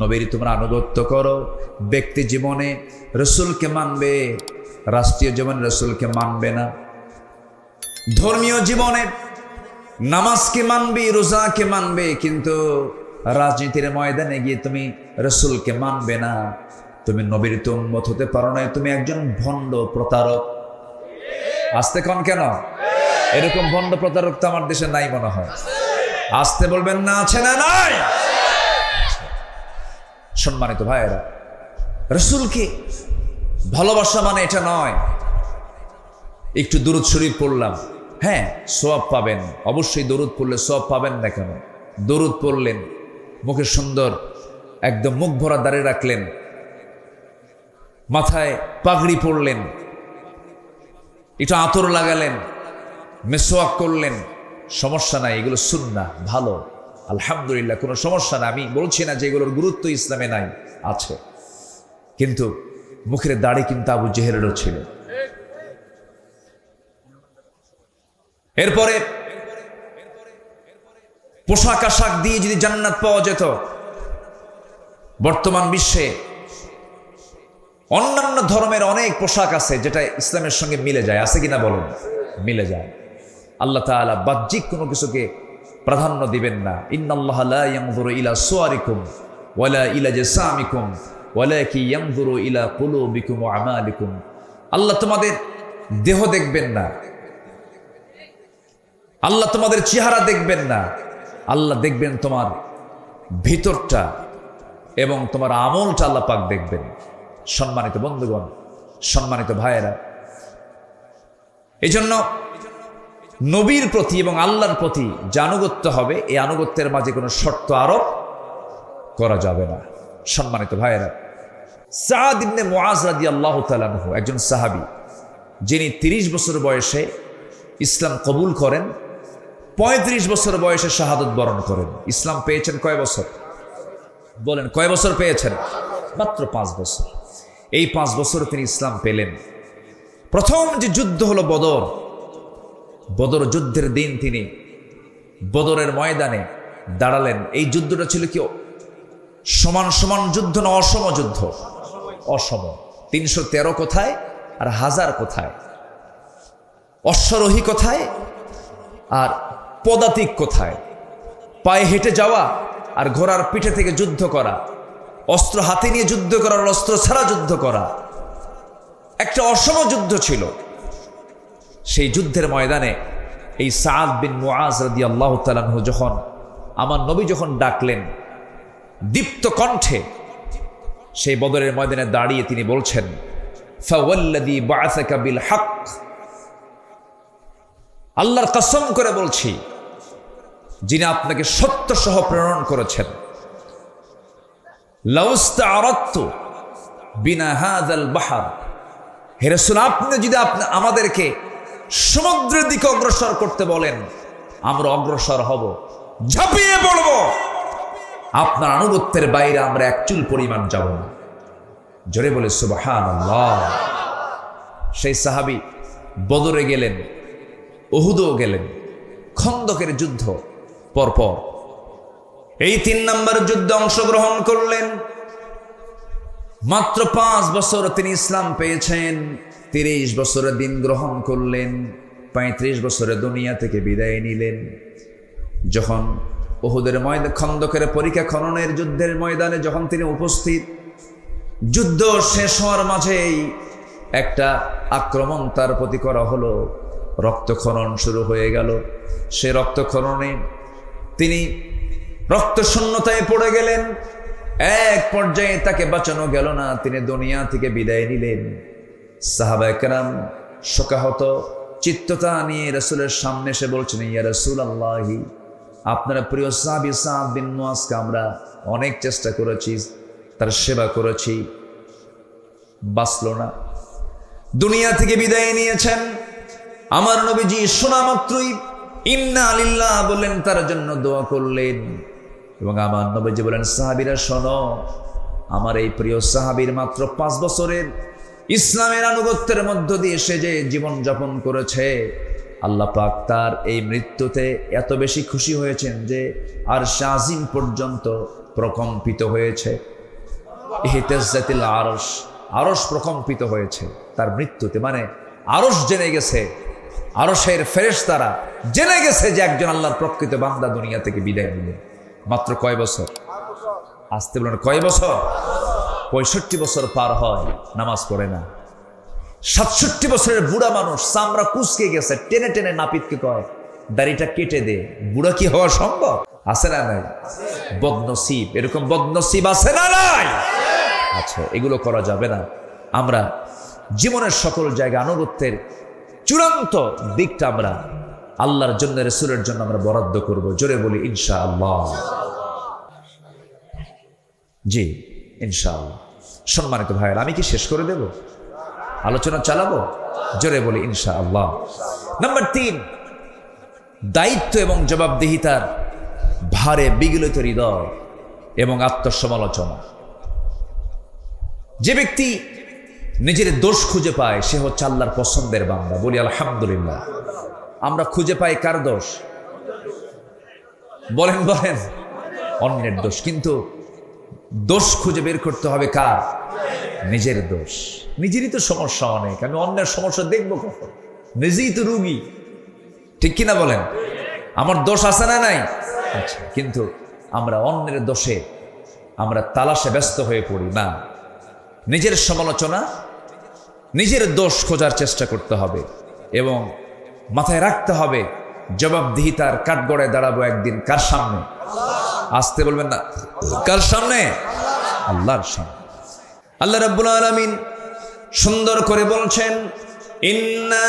Speaker 1: নবীর তোমরা আনুগত্য করো। ব্যক্তি জীবনে রাসূলকে মানবে, রাষ্ট্রীয় জীবনে রাসূলকে মানবে না। ধর্মীয় জীবনে নামাজকে মানবে, রোজাকে মানবে, কিন্তু রাজনীতির ময়দানে গিয়ে তুমি রাসূলকে মানবে না। তুমি নবীর তো উম্মত হতে পারো না, তুমি একজন ভণ্ড প্রতারক। আসতে কন কেন? এরকম ভণ্ড প্রতারক তো আমার দেশে নাই মনে হয়। আসতে বলবেন না, আছে না নাই? সম্মানিত ভাইয়েরা, রাসূলকে ভালোবাসা মানে এটা নয় একটু দুরূদ শরীফ পড়লাম, হ্যাঁ সওয়াব পাবেন, অবশ্যই দরুদ পড়লে সওয়াব পাবেন না কেন? দরুদ পড়লেন, মুখে সুন্দর একদম মুখ ভরা দাঁড়িয়ে রাখলেন, মাথায় পাগড়ি পরলেন, একটু আতর লাগালেন, মেসওয়াক করলেন, সমস্যা নাই, এগুলো সুন্নাহ, ভালো, আলহামদুলিল্লাহ, কোনো সমস্যা না। আমি বলছি না যে এগুলোর গুরুত্ব ইসলামে নাই, আছে। কিন্তু মুখের দাড়ি কিন্তু আবু জেহেলেরও ছিল। এরপরে পোশাক আশাক দিয়ে যদি জান্নাত পাওয়া যেত, বর্তমান বিশ্বে অন্যান্য ধর্মের অনেক পোশাক আছে যেটা ইসলামের সঙ্গে মিলে যায়, আছে কিনা বলুন? মিলে যায়। আল্লাহ তাআলা বাহ্যিক কোনো কিছুকে প্রাধান্য দিবেন না। ইন্নাল্লাহা লা ইয়ানজুরু ইলা সুওয়ারিকুম ওয়ালা ইলা জাসামিকুম ওয়ালাকিন ইয়ানজুরু ইলা কুলুবিকুম ওয়া আমালিকুম। আল্লাহ তোমাদের দেহ দেখবেন না, আল্লাহ তোমাদের চেহারা দেখবেন না, আল্লাহ দেখবেন তোমার ভিতরটা এবং তোমার আমলটা আল্লাহ পাক দেখবেন। সম্মানিত বন্ধুগণ, সম্মানিত ভাইয়েরা, এই জন্য নবীর প্রতি এবং আল্লাহর প্রতি যে আনুগত্য হবে, এই আনুগত্যের মাঝে কোনো শর্ত আরোপ করা যাবে না। সম্মানিত ভাইয়েরা, সাদ ইবনে মুআজ রাদিয়াল্লাহু তাআলা আনহু একজন সাহাবী, যিনি 30 বছর বয়সে ইসলাম কবুল করেন, 35 বছর বয়সে শাহাদত বরণ করেন। ইসলাম পেয়েছেন কয় বছর? বলেন, কয় বছর পেয়েছেন? মাত্র 5 বছর। এই 5 বছর তিনি ইসলাম পেলেন। প্রথম যে যুদ্ধ হলো বদর, বদর যুদ্ধের দিন তিনি বদরের ময়দানে দাঁড়ালেন। এই যুদ্ধটা ছিল কি সমান সমান যুদ্ধ না অসম যুদ্ধ? অসম। 313 কোথায় আর 1000 কোথায়? অশ্বারোহী কোথায় আর পদাতিক কোথায়? পায়ে হেঁটে যাওয়া আর ঘোড়ার পিঠে থেকে যুদ্ধ করা, অস্ত্র হাতে নিয়ে যুদ্ধ করা আর অস্ত্র ছাড়া যুদ্ধ করা, একটা অসম যুদ্ধ ছিল। সেই যুদ্ধের ময়দানে এই সাদ বিন মুআজ রাদিয়াল্লাহু তাআলা আনহু যখন আমার নবী যখন ডাকলেন দীপ্ত কণ্ঠে, সেই বদরের ময়দানে দাঁড়িয়ে তিনি বলছেন, ফাওয়াল্লাযী বাআসাকা বিল হক, আল্লাহর কসম করে বলছি যিনি আপনাকে সত্য সহ প্রেরণ করেছেন, লাউস্তাআরাতু বিনা হাযাল বাহর, হে রাসূল, আপনি যদি আমাদেরকে সমুদ্রের দিকে অগ্রসর করতে বলেন, আমরা অগ্রসর হব, ঝাঁপিয়ে পড়ব, আপনার আনুগত্যের বাইরে আমরা এক চুল পরিমাণ যাব না। জোরে বলে সুবহানাল্লাহ। সেই সাহাবী বদরে গেলেন, উহুদেও গেলেন, খন্দকের যুদ্ধ পরপর এই 3 নম্বর যুদ্ধে অংশগ্রহণ করলেন। মাত্র 5 বছর তিনি ইসলাম পেয়েছেন, 30 বছরে দিন গ্রহণ করলেন, 35 বছরে দুনিয়া থেকে বিদায় নিলেন। যখন উহুদের ময়দানে খন্দকের পরীক্ষা খননের যুদ্ধের ময়দানে যখন তিনি উপস্থিত, যুদ্ধ শেষ হওয়ার মাঝেই একটা আক্রমণ তার প্রতি করা হলো, রক্তক্ষরণ শুরু হয়ে গেল। সে রক্তক্ষরণে তিনি রক্তশূন্যতায় পড়ে গেলেন। এক পর্যায়ে তাকে বাঁচানো গেল না, তিনি দুনিয়া থেকে বিদায় নিলেন। সাহাবায়ে কেরাম শোকাহত চিত্ততা নিয়ে রাসূলের সামনে এসে বলছেন, ইয়া রাসূলুল্লাহ, আপনার প্রিয় সাহাবী সাদ বিন মুআজকে আমরা অনেক চেষ্টা করেছি, তার সেবা করেছি, বাঁচল না, দুনিয়া থেকে বিদায় নিয়েছেন। আমার নবীজি শোনা মাত্রই ইন্না লিল্লাহ বললেন, তার জন্য দোয়া করলেন। এবং আমার নবীজি বলেন, সাহাবীরা শোনো, আমার এই প্রিয় সাহাবীর মাত্র 5 বছরের ইসলামের আনুগত্যের মধ্য দিয়ে সে যে জীবন যাপন করেছে, আল্লাহ পাক তার এই মৃত্যুতে এত বেশি খুশি হয়েছেন যে আরশ আজিম পর্যন্ত প্রকম্পিত হয়েছে। ইহতাজ্জাতিল আরশ, আরশ প্রকম্পিত হয়েছে তার মৃত্যুতে। মানে আরশ জেনে গেছে, আরশের ফেরেশতারা জেনে গেছে যে একজন আল্লাহর প্রকৃত বান্দা দুনিয়া থেকে বিদায় নিলেন। মাত্র কয় বছর? আসতে বলেন, কয় বছর? 65 বছর পার হয়, নামাজ পড়ে না। 67 বছরের বুড়া মানুষ, চামড়া কুচকে গেছে, টেনে টেনে নাপিতকে কয় দাড়িটা কেটে দে। বুড়া কি হওয়া সম্ভব? আছে না নাই? বদনসিব, এরকম বদনসিব আছে না নাই? আচ্ছা, এগুলো করা যাবে না। আমরা জীবনের সকল জায়গায় আনুগত্যের চূড়ান্ত দিকটা আমরা আল্লাহর জন্য, রাসূলের জন্য আমরা বরাদ্দ করব। জোরে বলি ইনশাআল্লাহ। জি ইনশাআল্লাহ। সম্মানিত ভাইয়েরা, আমি কি শেষ করে দেব? আলোচনা চালাবো? জোরে বলি ইনশাআল্লাহ। নাম্বার 3, দায়িত্ব এবং জবাবদিহিতার ভারে বিগলিত হৃদয় এবং আত্মসমালোচনা। যে ব্যক্তি নিজের দোষ খুঁজে পায় সে হচ্ছে আল্লাহর পছন্দের বান্দা। বলি আলহামদুলিল্লাহ। আমরা খুঁজে পাই কার দোষ? বলেন বলেন, অন্যের দোষ। কিন্তু দোষ খুঁজে বের করতে হবে কার? নিজের দোষ। নিজেরই তো সমস্যা অনেক, আমি অন্যের সমস্যা দেখবো কখন? নিজেই তো রুগী, ঠিক কিনা বলেন? আমার দোষ আছে না নাই? আচ্ছা, কিন্তু আমরা অন্যের দোষে আমরা তালাশে ব্যস্ত হয়ে পড়ি না। নিজের সমালোচনা, নিজের দোষ খোঁজার চেষ্টা করতে হবে এবং মাথায় রাখতে হবে জবাবদিহিতার কাঠগড়ায় দাঁড়াবো একদিন। কার সামনে? আসতে বলবেন না, কার সামনে? আল্লাহর সামনে। আল্লাহ রাব্বুল আলামিন সুন্দর করে বলছেন, ইন্না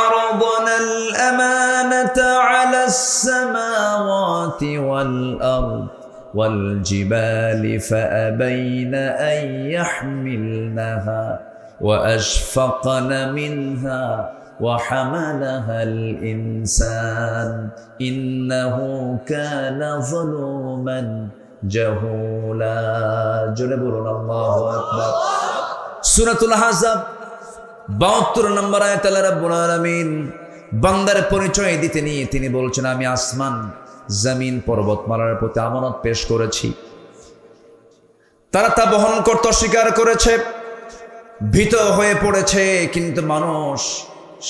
Speaker 1: আরাদনাল আমানাতা আলাস সামাওয়াতি ওয়াল আরদ ওয়াল জিবালি ফাআবাইনা আন ইয়াহমিলনাহা ওয়া আশফাকনা মিনহা وحملها الإنسان إنه كان ظلوما جهولا جلبرنا الله أكبر সূরাতুল আহজাব 72 নম্বর আয়াত আল্লাহ রাব্বুল আলামিন বান্দার পরিচয় দিতে নিয়ে তিনি বলছেন, আমি আসমান জমিন পর্বতমালার প্রতি আমানত পেশ করেছি, তারা তা বহন করতে অস্বীকার করেছে, ভীত হয়ে পড়েছে, কিন্তু মানুষ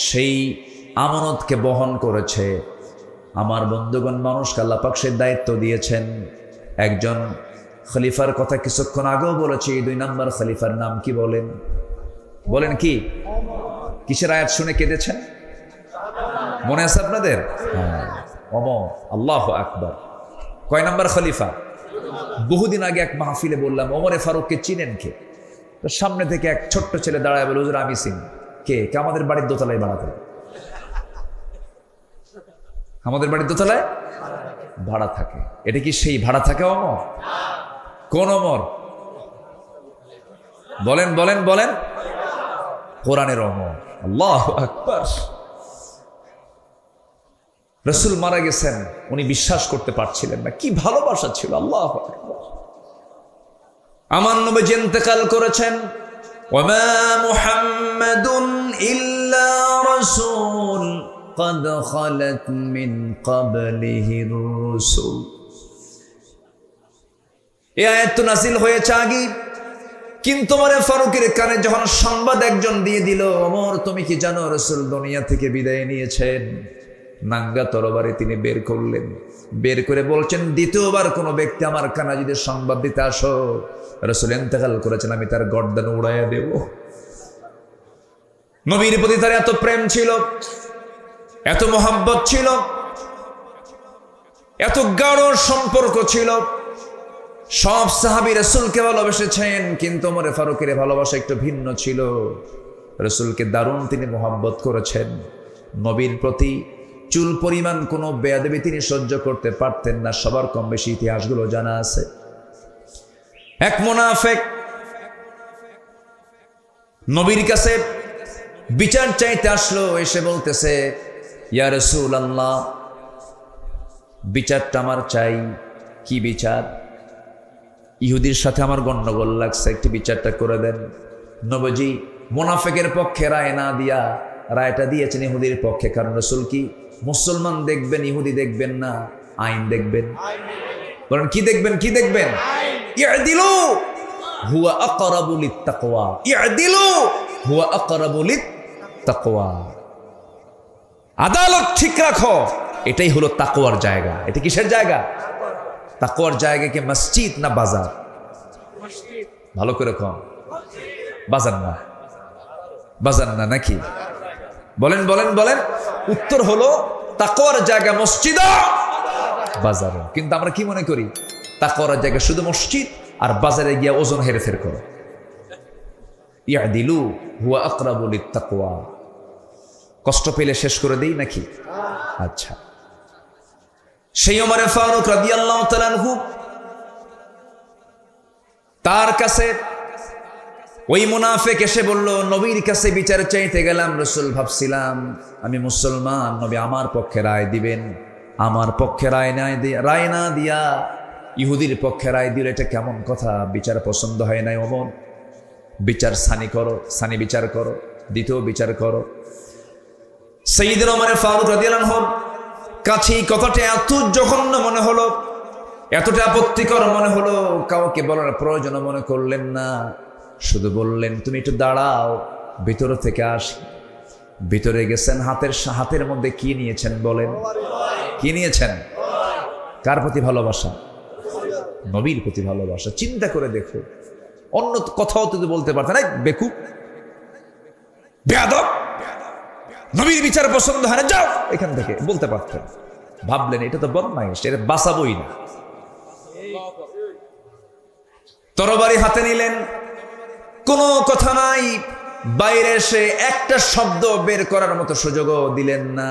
Speaker 1: সেই আমানতকে বহন করেছে। আমার বন্ধুগণ, মানুষকে আল্লাহ পাক সেই দায়িত্ব দিয়েছেন। একজন খলিফার কথা কিছুক্ষণ আগেও বলেছি। 2 নম্বর খলিফার নাম কি বলেন? বলেন কি? কিসের আয়াত শুনে কেঁদেছেন? মনে আছে আপনাদের? ওমর। আল্লাহু আকবার। কয় নম্বর খলিফা? বহুদিন আগে এক মাহফিলে বললাম, ওমরে ফারুককে চিনেন কে? তো সামনে থেকে এক ছোট্ট ছেলে দাঁড়ায় বলে, হুজুর আমি চিনি। কে? আমাদের বাড়ির দোতলায় ভাড়া থাকে। আমাদের বাড়ির দোতলায় ভাড়া থাকে। এটা কি সেই ভাড়া থাকে ওমর? কোন ওমর? বলেন বলেন বলেন। কোরআনের ওমর। আল্লাহু আকবার। রাসূল মারা গেছেন, উনি বিশ্বাস করতে পারছিলেন না। কি ভালোবাসা ছিল! আল্লাহু আকবার। আমার নবী ইন্তেকাল করেছেন। ওয়া মা মুহাম্মাদুন ইল্লা রাসূল قد خلت من قبله الرسل এই আয়াত তো নাযিল হয়েছে আগে, কিন্তু ওমর ফারুকের কানে যখন সংবাদ একজন দিয়ে দিল, ওমর তুমি কি জানো রাসূল দুনিয়া থেকে বিদায় নিয়েছেন, নাঙ্গা তরবারি তিনি বের করলেন, বের করে বলছেন দ্বিতীয়বার কোনো ব্যক্তি আমার কানে যদি সংবাদ দিতে আসো রাসূল ইন্তেকাল করেছেন, আমি তার গর্দান উড়াইয়া দেব। নবীর প্রতি তার এত প্রেম ছিল, এত মোহাব্বত ছিল, এত গাঢ় সম্পর্ক ছিল। সব সাহাবী রাসূলকে ভালোবেসেছেন, কিন্তু ওমর ফারুকের ভালোবাসা একটু ভিন্ন ছিল। রাসূলকে দারুণ তিনি মোহাব্বত করেছেন। নবীর প্রতি চুল পরিমাণ কোনো বেয়াদবি তিনি সহ্য করতে পারতেন না। সবার কম বেশি ইতিহাসগুলো জানা আছে। এক মুনাফিক নবীর কাছে বিচার চাইতে আসলো, এসে বলতেছে ইয়া রাসূলুল্লাহ, বিচারটা আমার চাই। কি বিচার? ইহুদির সাথে আমার গন্ডগোল লাগছে, একটি বিচারটা করে দেন। নবীজি মুনাফিকের পক্ষে রায় না দিয়া রায়টা দিয়েছেন ইহুদির পক্ষে। কারণ রাসূল কি মুসলমান দেখবেন, ইহুদি দেখবেন না, আইন দেখবেন। বলেন কি দেখবেন? কি দেখবেন? ইআদিলু হুয়া আকরাবু লিত্তাকওয়া, ইআদিলু হুয়া আকরাবু লিত্তাকওয়া। আদালত ঠিক রাখো, এটাই হলো তাকওয়ার জায়গা। এটা কিসের জায়গা? তাকওয়ার জায়গা কি মসজিদ না বাজার? ভালো করে কম। বাজার না, বাজার না নাকি? বলেন বলেন বলেন। উত্তর হলো তাকওয়ার জায়গা মসজিদ, বাজার। কিন্তু আমরা কি মনে করি? তাকওয়ার জায়গা শুধু মসজিদ, আর বাজারে গিয়ে ওজন হেরফের করো। ইয়াদিলু হুয়া আকরাবু লিত্তাকওয়া। কষ্ট পেলে শেষ করে দেই নাকি? আচ্ছা, সেই ওমর ফারুক রাদিয়াল্লাহু তাআলা আনহু, তার কাছে ওই মুনাফিক এসে বলল, নবীর কাছে বিচার চাইতে গেলাম, রাসূল ভাবছিলাম আমি মুসলমান, নবী আমার পক্ষে রায় দিবেন। আমার পক্ষে রায় না দিয়া ইহুদির পক্ষে রায় দিল, এটা কেমন কথা? বিচার পছন্দ হয় নাই ওমর। বিচার সানি করো, সানি বিচার করো, দ্বিতীয় বিচার করো। সাইয়্যিদুনা ওমর ফারুক রাদিয়াল্লাহু আনহু কাছে কথাটা এত জঘন্য মনে হলো, এতটা আপত্তিকর মনে হলো, কাউকে বলার প্রয়োজন মনে করলেন না। শুধু বললেন তুমি একটু দাঁড়াও, ভিতর থেকে আসি। ভিতরে গেছেন, হাতের মধ্যে কি নিয়েছেন বলেন? কি নিয়েছেন? কার প্রতি ভালোবাসা? নবীর প্রতি ভালোবাসা। চিন্তা করে দেখো, অন্য কথাও তো বলতে পারতেন, এই বেকুব, বেয়াদব, নবীর বিচার পছন্দ হয় না, যাও এখান থেকে, বলতে পারতেন। ভাবলেন এটা তো বদমাইশ, এটা বাঁচাবই না। তরবারি হাতে নিলেন, কোনো কথা নাই, বাইরে এসে একটা শব্দ বের করার মতো সুযোগও দিলেন না।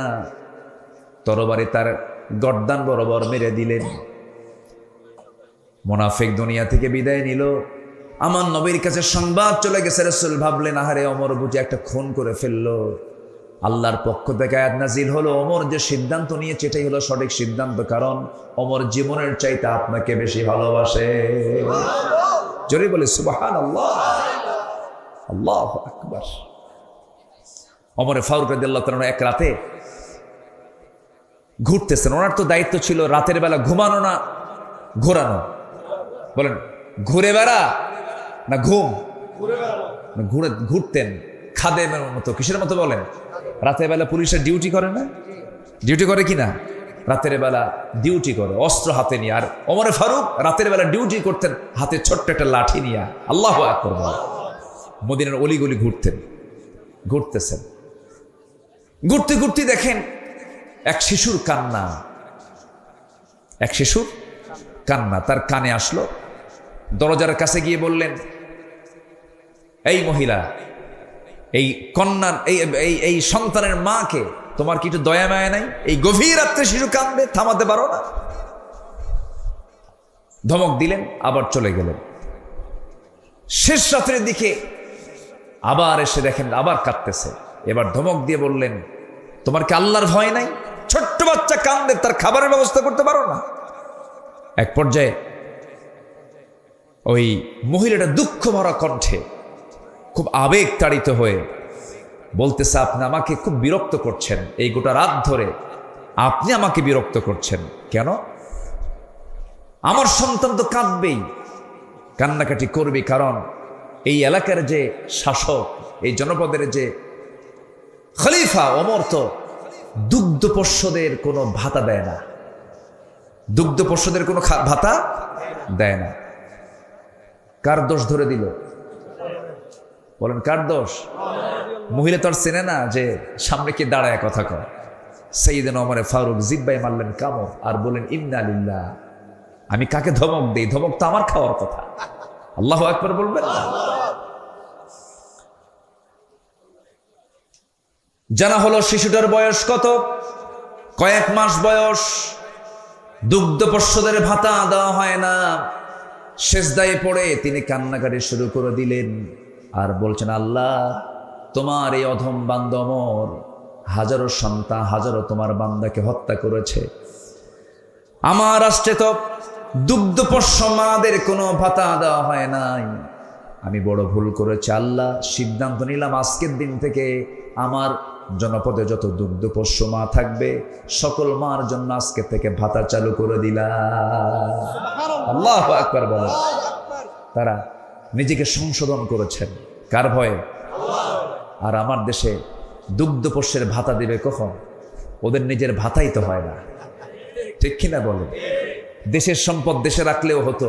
Speaker 1: তরবারি তার গর্দান বরাবর মেরে দিলেন। মুনাফিক দুনিয়া থেকে বিদায় নিল। আমার নবীর কাছে সংবাদ চলে গেছে। রাসূল ভাবলেন আহারে, ওমর বুঝি একটা খুন করে ফেললো। আল্লাহর পক্ষ থেকে আয়াত নাজিল হলো, ওমর যে সিদ্ধান্ত নিয়েছে এটাই হলো সঠিক সিদ্ধান্ত, কারণ ওমর জীবনের চাইতে আপনাকে বেশি ভালোবাসে। জোরে বলে সুবহানাল্লাহ, আল্লাহু আকবার। ওমর ফারুক রাদিয়াল্লাহু তাআলা এক রাতে ঘুরতেছেন। ওনার তো দায়িত্ব ছিল রাতের বেলা ঘুমানো না ঘোরানো। বলেন ঘুরে বেড়া না ঘুম? ঘুরতেন খাদেমের মতো। কিসের মতো বলেন? রাতের বেলা পুলিশের ডিউটি করে না? ডিউটি করে কি না? রাতের বেলা ডিউটি করে অস্ত্র হাতে নিয়ে। আর ওমর ফারুক রাতের বেলা ডিউটি করতেন হাতে ছোট্ট একটা লাঠি নিয়ে। আল্লাহু আকবার। মদিনার অলিগলি ঘুরতেছেন। ঘুরতে ঘুরতে দেখেন এক শিশুর কান্না, এক শিশুর কান্না তার কানে আসলো। দরজার কাছে গিয়ে বললেন, এই মহিলা, এই কন্যার এই সন্তানের মাকে তোমার কি একটু দয়া মায়া নাই? এই গভীর রাত্রে শিশু কান্দে, থামাতে পারো না? ধমক দিলেন, আবার চলে গেলেন। শেষ রাত্রের দিকে আবার এসে দেখেন আবার কাঁদতেছে। এবার ধমক দিয়ে বললেন, তোমার কি আল্লাহর ভয় নাই? ছোট্ট বাচ্চা কান্দে, তার খাবারের ব্যবস্থা করতে পারো না? এক পর্যায়ে ওই মহিলাটা দুঃখ ভরা কণ্ঠে খুব আবেগ তাড়িত হয়ে বলতেছে আপনি আমাকে খুব বিরক্ত করছেন, এই গোটা রাত ধরে আপনি আমাকে বিরক্ত করছেন কেন? আমার সন্তান তো কাঁদবেই, কান্নাকাটি করবে, কারণ এই এলাকার যে শাসক, এই জনপদের যে খলিফা ওমর তো দুগ্ধপোষ্যদের কোনো ভাতা দেয় না, দুগ্ধপোষ্যদের কোনো ভাতা দেয় না। কার দোষ ধরে দিল? বলেন কার দোষ? মহিলা তো আর চেনে না যে সামনে কে দাঁড়ায় কথা কয়। সাইয়েদনা ওমরে ফারুক জিব্বাই মারলেন কামড় আর বলেন ইন্না লিল্লাহ, আমি কাকে ধমক দেই? ধমক তো আমার খাওয়ার কথা। আল্লাহু আকবার বলবেন না? জানা হলো শিশুটার বয়স কত? কয়েক মাস বয়স। দুগ্ধপোষ্যদের ভাতা দেওয়া হয় না। সেজদায় পড়ে তিনি কান্নাকাটি শুরু করে দিলেন আর বলছেন, আল্লাহ তোমার এই অধম বান্দা ওমর হাজারো সন্তান, হাজারো তোমার বান্দাকে হত্যা করেছে। আমার রাষ্ট্রে তো দুগ্ধপোষ্য মাদের কোনো ভাতা দেওয়া হয় নাই, আমি বড় ভুল করেছি। আল্লাহ সিদ্ধান্ত নিলাম আজকের দিন থেকে আমার জনপদে যত দুগ্ধপোষ্য মা থাকবে সকল মার জন্য আজকে থেকে ভাতা চালু করে দিলাম। আল্লাহু আকবার বলেন। তারা নিজেকে সংশোধন করেছেন কার ভয়ে? আর আমার দেশে দুগ্ধপোষ্যের ভাতা দিবে কখন? ওদের নিজের ভাতাই তো হয় না, ঠিক কিনা বলেন? দেশের সম্পদ দেশে রাখলেও হতো,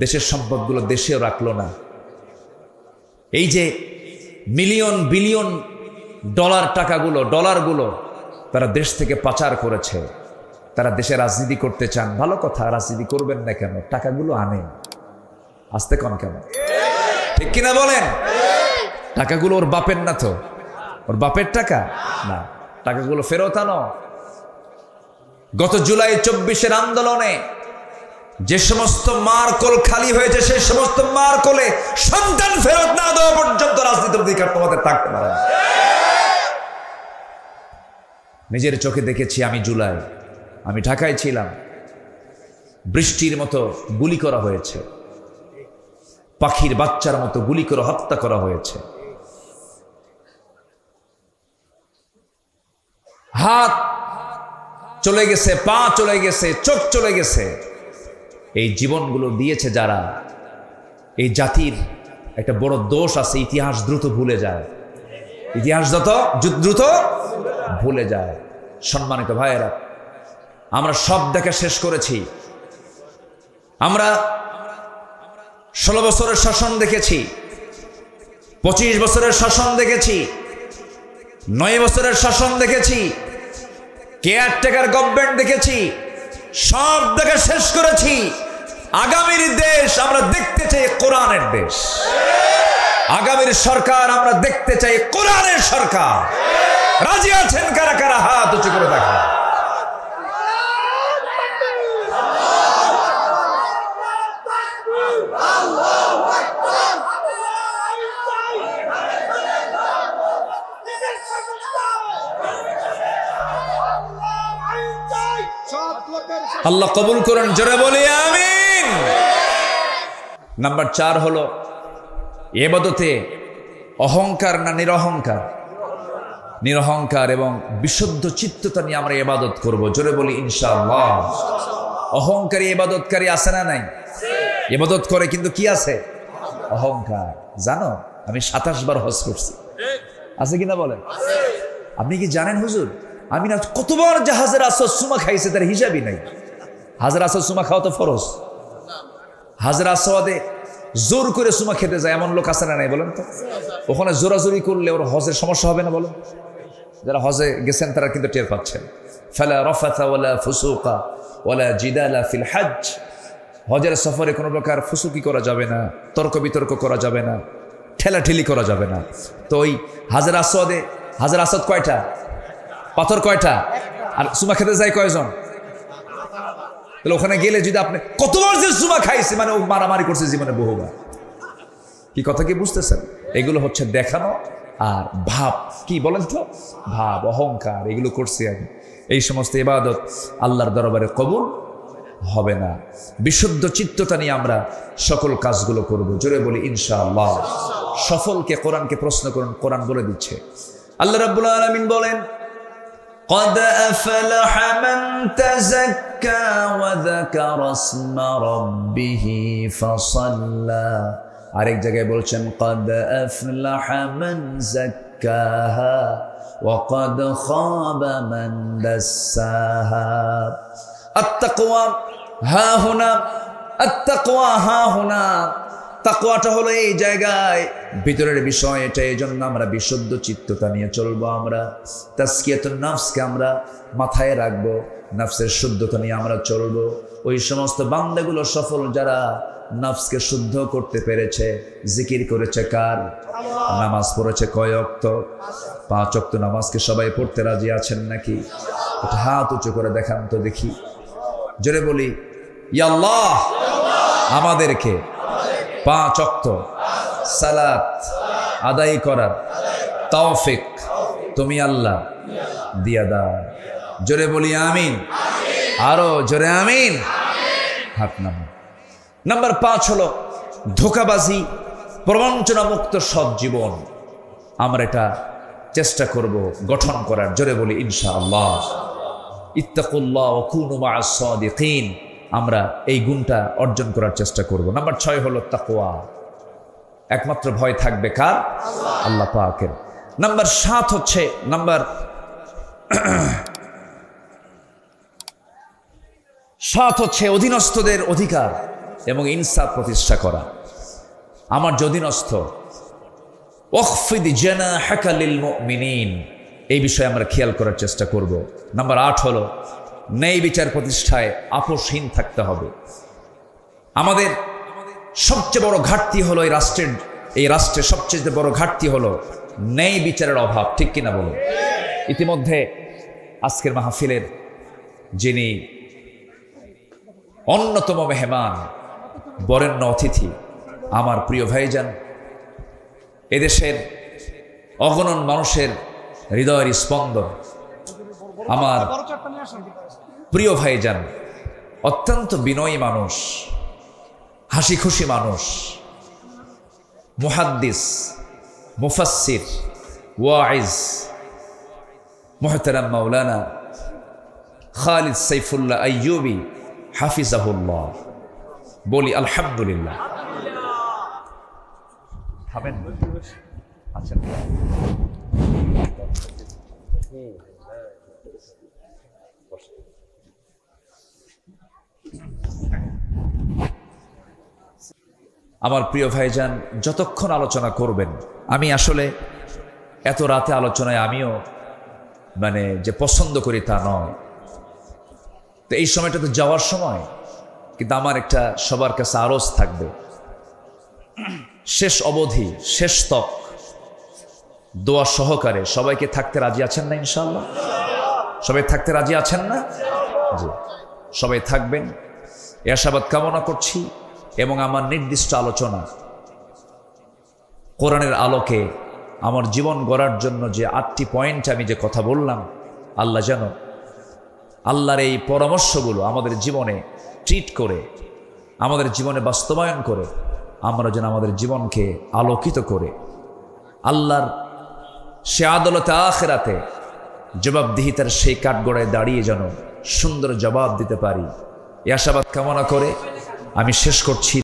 Speaker 1: দেশের সম্পদগুলো দেশেও রাখলো না। এই যে মিলিয়ন বিলিয়ন ডলারগুলো তারা দেশ থেকে পাচার করেছে। তারা দেশে রাজনীতি করতে চান, ভালো কথা, রাজনীতি করবেন না কেন? টাকাগুলো আনেন, আসতে কন কেন? ঠিক কিনা বলেন? টাকাগুলো ওর বাপের না তো? ওর বাপের টাকা না, টাকাগুলো ফেরত আনো। গত জুলাই 24-এর আন্দোলনে যে সমস্ত মার কোল খালি হয়েছে, সেই সমস্ত মার কোলে সন্তান ফেরত না দেওয়া পর্যন্ত রাজনীতির অধিকার তোমাদের থাকতে পারে না। নিজের চোখে দেখেছি আমি জুলাই, আমি ঢাকায় ছিলাম, বৃষ্টির মতো গুলি করা হয়েছে, পাখির বাচ্চার মতো গুলি করে হত্যা করা হয়েছে। হাত চলে গেছে, পা চলে গেছে, চোখ চলে গেছে। এই জীবনগুলো দিয়েছে যারা, এই জাতির একটা বড় দোষ আছে, ইতিহাস দ্রুত ভুলে যায়। ইতিহাস দ্রুত ভুলে যায়। সম্মানিত ভাইয়েরা, আমরা সব দেখা শেষ করেছি। আমরা 16 বছরের শাসন দেখেছি, 25 বছরের শাসন দেখেছি, 9 বছরের শাসন দেখেছি, কেয়ারটেকার গভর্নমেন্ট দেখেছি, সব দেখা শেষ করেছি। আগামীর দেশ আমরা দেখতে চাই কোরআনের দেশ। আগামীর সরকার আমরা দেখতে চাই কোরআনের সরকার। রাজি আছেন কারা কারা? হাত উঁচু করে দেখা। আল্লাহ কবুল করুন, জোরে বলি আমিন। নাম্বার 4 হলো ইবাদতে অহংকার না নিরহংকার? নিরহংকার এবং বিশুদ্ধ চিত্ততা নিয়ে আমরা ইবাদত করব, জোরে বলি ইনশাআল্লাহ। অহংকারী ইবাদতকারী আছে না নাই? ইবাদত করে কিন্তু কি আছে? অহংকার। জানো আমি 27 বার হজ করছি, আছে কিনা বলেন? আপনি কি জানেন হুজুর, আমি না কতবার জাহাজের আসর সুমা খাইছে তার হিসাবই নাই। হাজরা আসর সুমা খাওয়া তো ফরজ। হাজরা আসওয়াদে জোর করে সুমা খেতে যায় এমন লোক আছে না নাই বলেন তো? ওখানে জোরাজোরি করলে ওর হজের সমস্যা হবে না বলেন? যারা হজে গেছেন তারা কিন্তু টের পাচ্ছেন। ফালা রাফাথা ওয়ালা ফুসুকা ওয়ালা জিদালা ফিল হজ। হজের সফরে কোনো প্রকার ফুসুকি করা যাবে না, তর্ক বিতর্ক করা যাবে না, ঠেলাঠেলি করা যাবে না। তো ওই হাজরা আসওয়াদে, হাজরা আসওয়াদ কয়টা? পাথর কয়টা? আর সুমা খেতে যায় কয়জন? তাহলে ওখানে গেলে যদি আপনি কতবার যে সুমা খাইছে, মানে ও মারামারি করছে জীবনে বহুবার। কি কথা কি বুঝতেছেন? এগুলো হচ্ছে দেখানো আর ভাব, কি বলেন তো, ভাব, অহংকার, এগুলো করছি আমি। এই সমস্ত ইবাদত আল্লাহর দরবারে কবুল হবে না। বিশুদ্ধ চিত্ততা নিয়ে আমরা সকল কাজগুলো করব, জোরে বলি ইনশাআল্লাহ। সফলকে কোরআনকে প্রশ্ন করুন, কোরআন বলে দিচ্ছে। আল্লাহ রাব্বুল আলামিন বলেন, قد أفلح من تزكى وذكر اسم ربه فصلى। আরেক জায়গায় বলছেন قد أفلح من زكاها وقد خاب من دساها। التقوى ها هنا، التقوى ها هنا। তাকওয়াটা হলো এই জায়গায়, ভিতরের বিষয় এটা। এই জন্য আমরা বিশুদ্ধ চিত্ততা নিয়ে চলবো। আমরা তাজকিয়াতুন নফসকে আমরা মাথায় রাখবো, নফসের শুদ্ধতা নিয়ে আমরা চলবো। ওই সমস্ত বান্দাগুলো সফল যারা নফসকে শুদ্ধ করতে পেরেছে। জিকির করেছে কার? নামাজ পড়েছে কয় ওয়াক্ত? 5 ওয়াক্ত নামাজকে সবাই পড়তে রাজি আছেন নাকি? এটা হাত উঁচু করে দেখান তো দেখি, জোরে বলি ইয়া আল্লাহ। আমাদেরকে 5 ওয়াক্ত সালাত আদায় করার তৌফিক তুমি আল্লাহ দিয়া দাও। জোরে বলি আমিন, আরো জোরে আমিন। হাত নামান। নাম্বার 5 হলো ধোঁকাবাজি, প্রবঞ্চনা মুক্ত সৎ জীবন। আমরা এটা চেষ্টা করব গঠন করার। জোরে বলি ইনশাআল্লাহ। ইত্তাকুল্লাহ ওয়া কুনু মা'আস সাদিকিন। আমরা এই গুণটা অর্জন করার চেষ্টা করব। নাম্বার 6 হলো তাকওয়া। একমাত্র ভয় থাকবে কার? আল্লাহ পাকের। নাম্বার 7 হচ্ছে অধীনস্থদের অধিকার এবং ইনসাফ প্রতিষ্ঠা করা। আমার যে অধীনস্থ, ওয়াখফিদ জানাহাকা লিল মুমিনিন, এই বিষয়ে আমরা খেয়াল করার চেষ্টা করব। নাম্বার 8 হলো ন্যায় বিচার প্রতিষ্ঠায় আপোষহীন থাকতে হবে। আমাদের সবচেয়ে বড় ঘাটতি হলো এই রাষ্ট্রের সবচেয়ে বড় ঘাটতি হলো ন্যায় বিচারের অভাব। ঠিক কিনা বলুন? ইতিমধ্যে আজকের মাহফিলের যিনি অন্যতম মেহমান, বরেণ্য অতিথি, আমার প্রিয় ভাইজান, এদেশের অগণন মানুষের হৃদয়ের স্পন্দন, আমার প্রিয় ভাইজান, অত্যন্ত বিনয়ী মানুষ, হাসি খুশি মানুষ, মুহাদ্দিস, মুফাসসির, ওয়াইজ, মুহতারাম মাওলানা খালিদ সাইফুল্লাহ আইয়ুবী হাফিজাহুল্লাহ। বলি আলহামদুলিল্লাহ। খাবেন? আচ্ছা, আমার প্রিয় ভাইজান, যতক্ষণ আলোচনা করবেন, আমি আসলে এত রাতে আলোচনায় আমিও যে পছন্দ করি তা নয়। তো এই সময়টা তো যাওয়ার সময়, কিন্তু আমার একটা সবার কাছে আরজ থাকবে, শেষ অবধি, শেষ তক দোয়া সহকারে সবাইকে থাকতে রাজি আছেন না? ইনশাআল্লাহ সবাই থাকতে রাজি আছেন না? জি, সবাই থাকবেন এ আশাবাদ কামনা করছি। এবং আমার নির্দিষ্ট আলোচনা কোরআনের আলোকে আমার জীবন গড়ার জন্য যে 8টি পয়েন্ট আমি যে কথা বললাম, আল্লাহ যেন আল্লাহর এই পরামর্শগুলো আমাদের জীবনে ট্রিট করে, আমাদের জীবনে বাস্তবায়ন করে, আমরা যেন আমাদের জীবনকে আলোকিত করে আল্লাহর সে আদালতে আখিরাতে জবাবদিহিতার সেই কাঠগড়ায় দাঁড়িয়ে যেন সুন্দর জবাব দিতে পারি, এ আশাবাদ কামনা করে আমি শেষ করছি।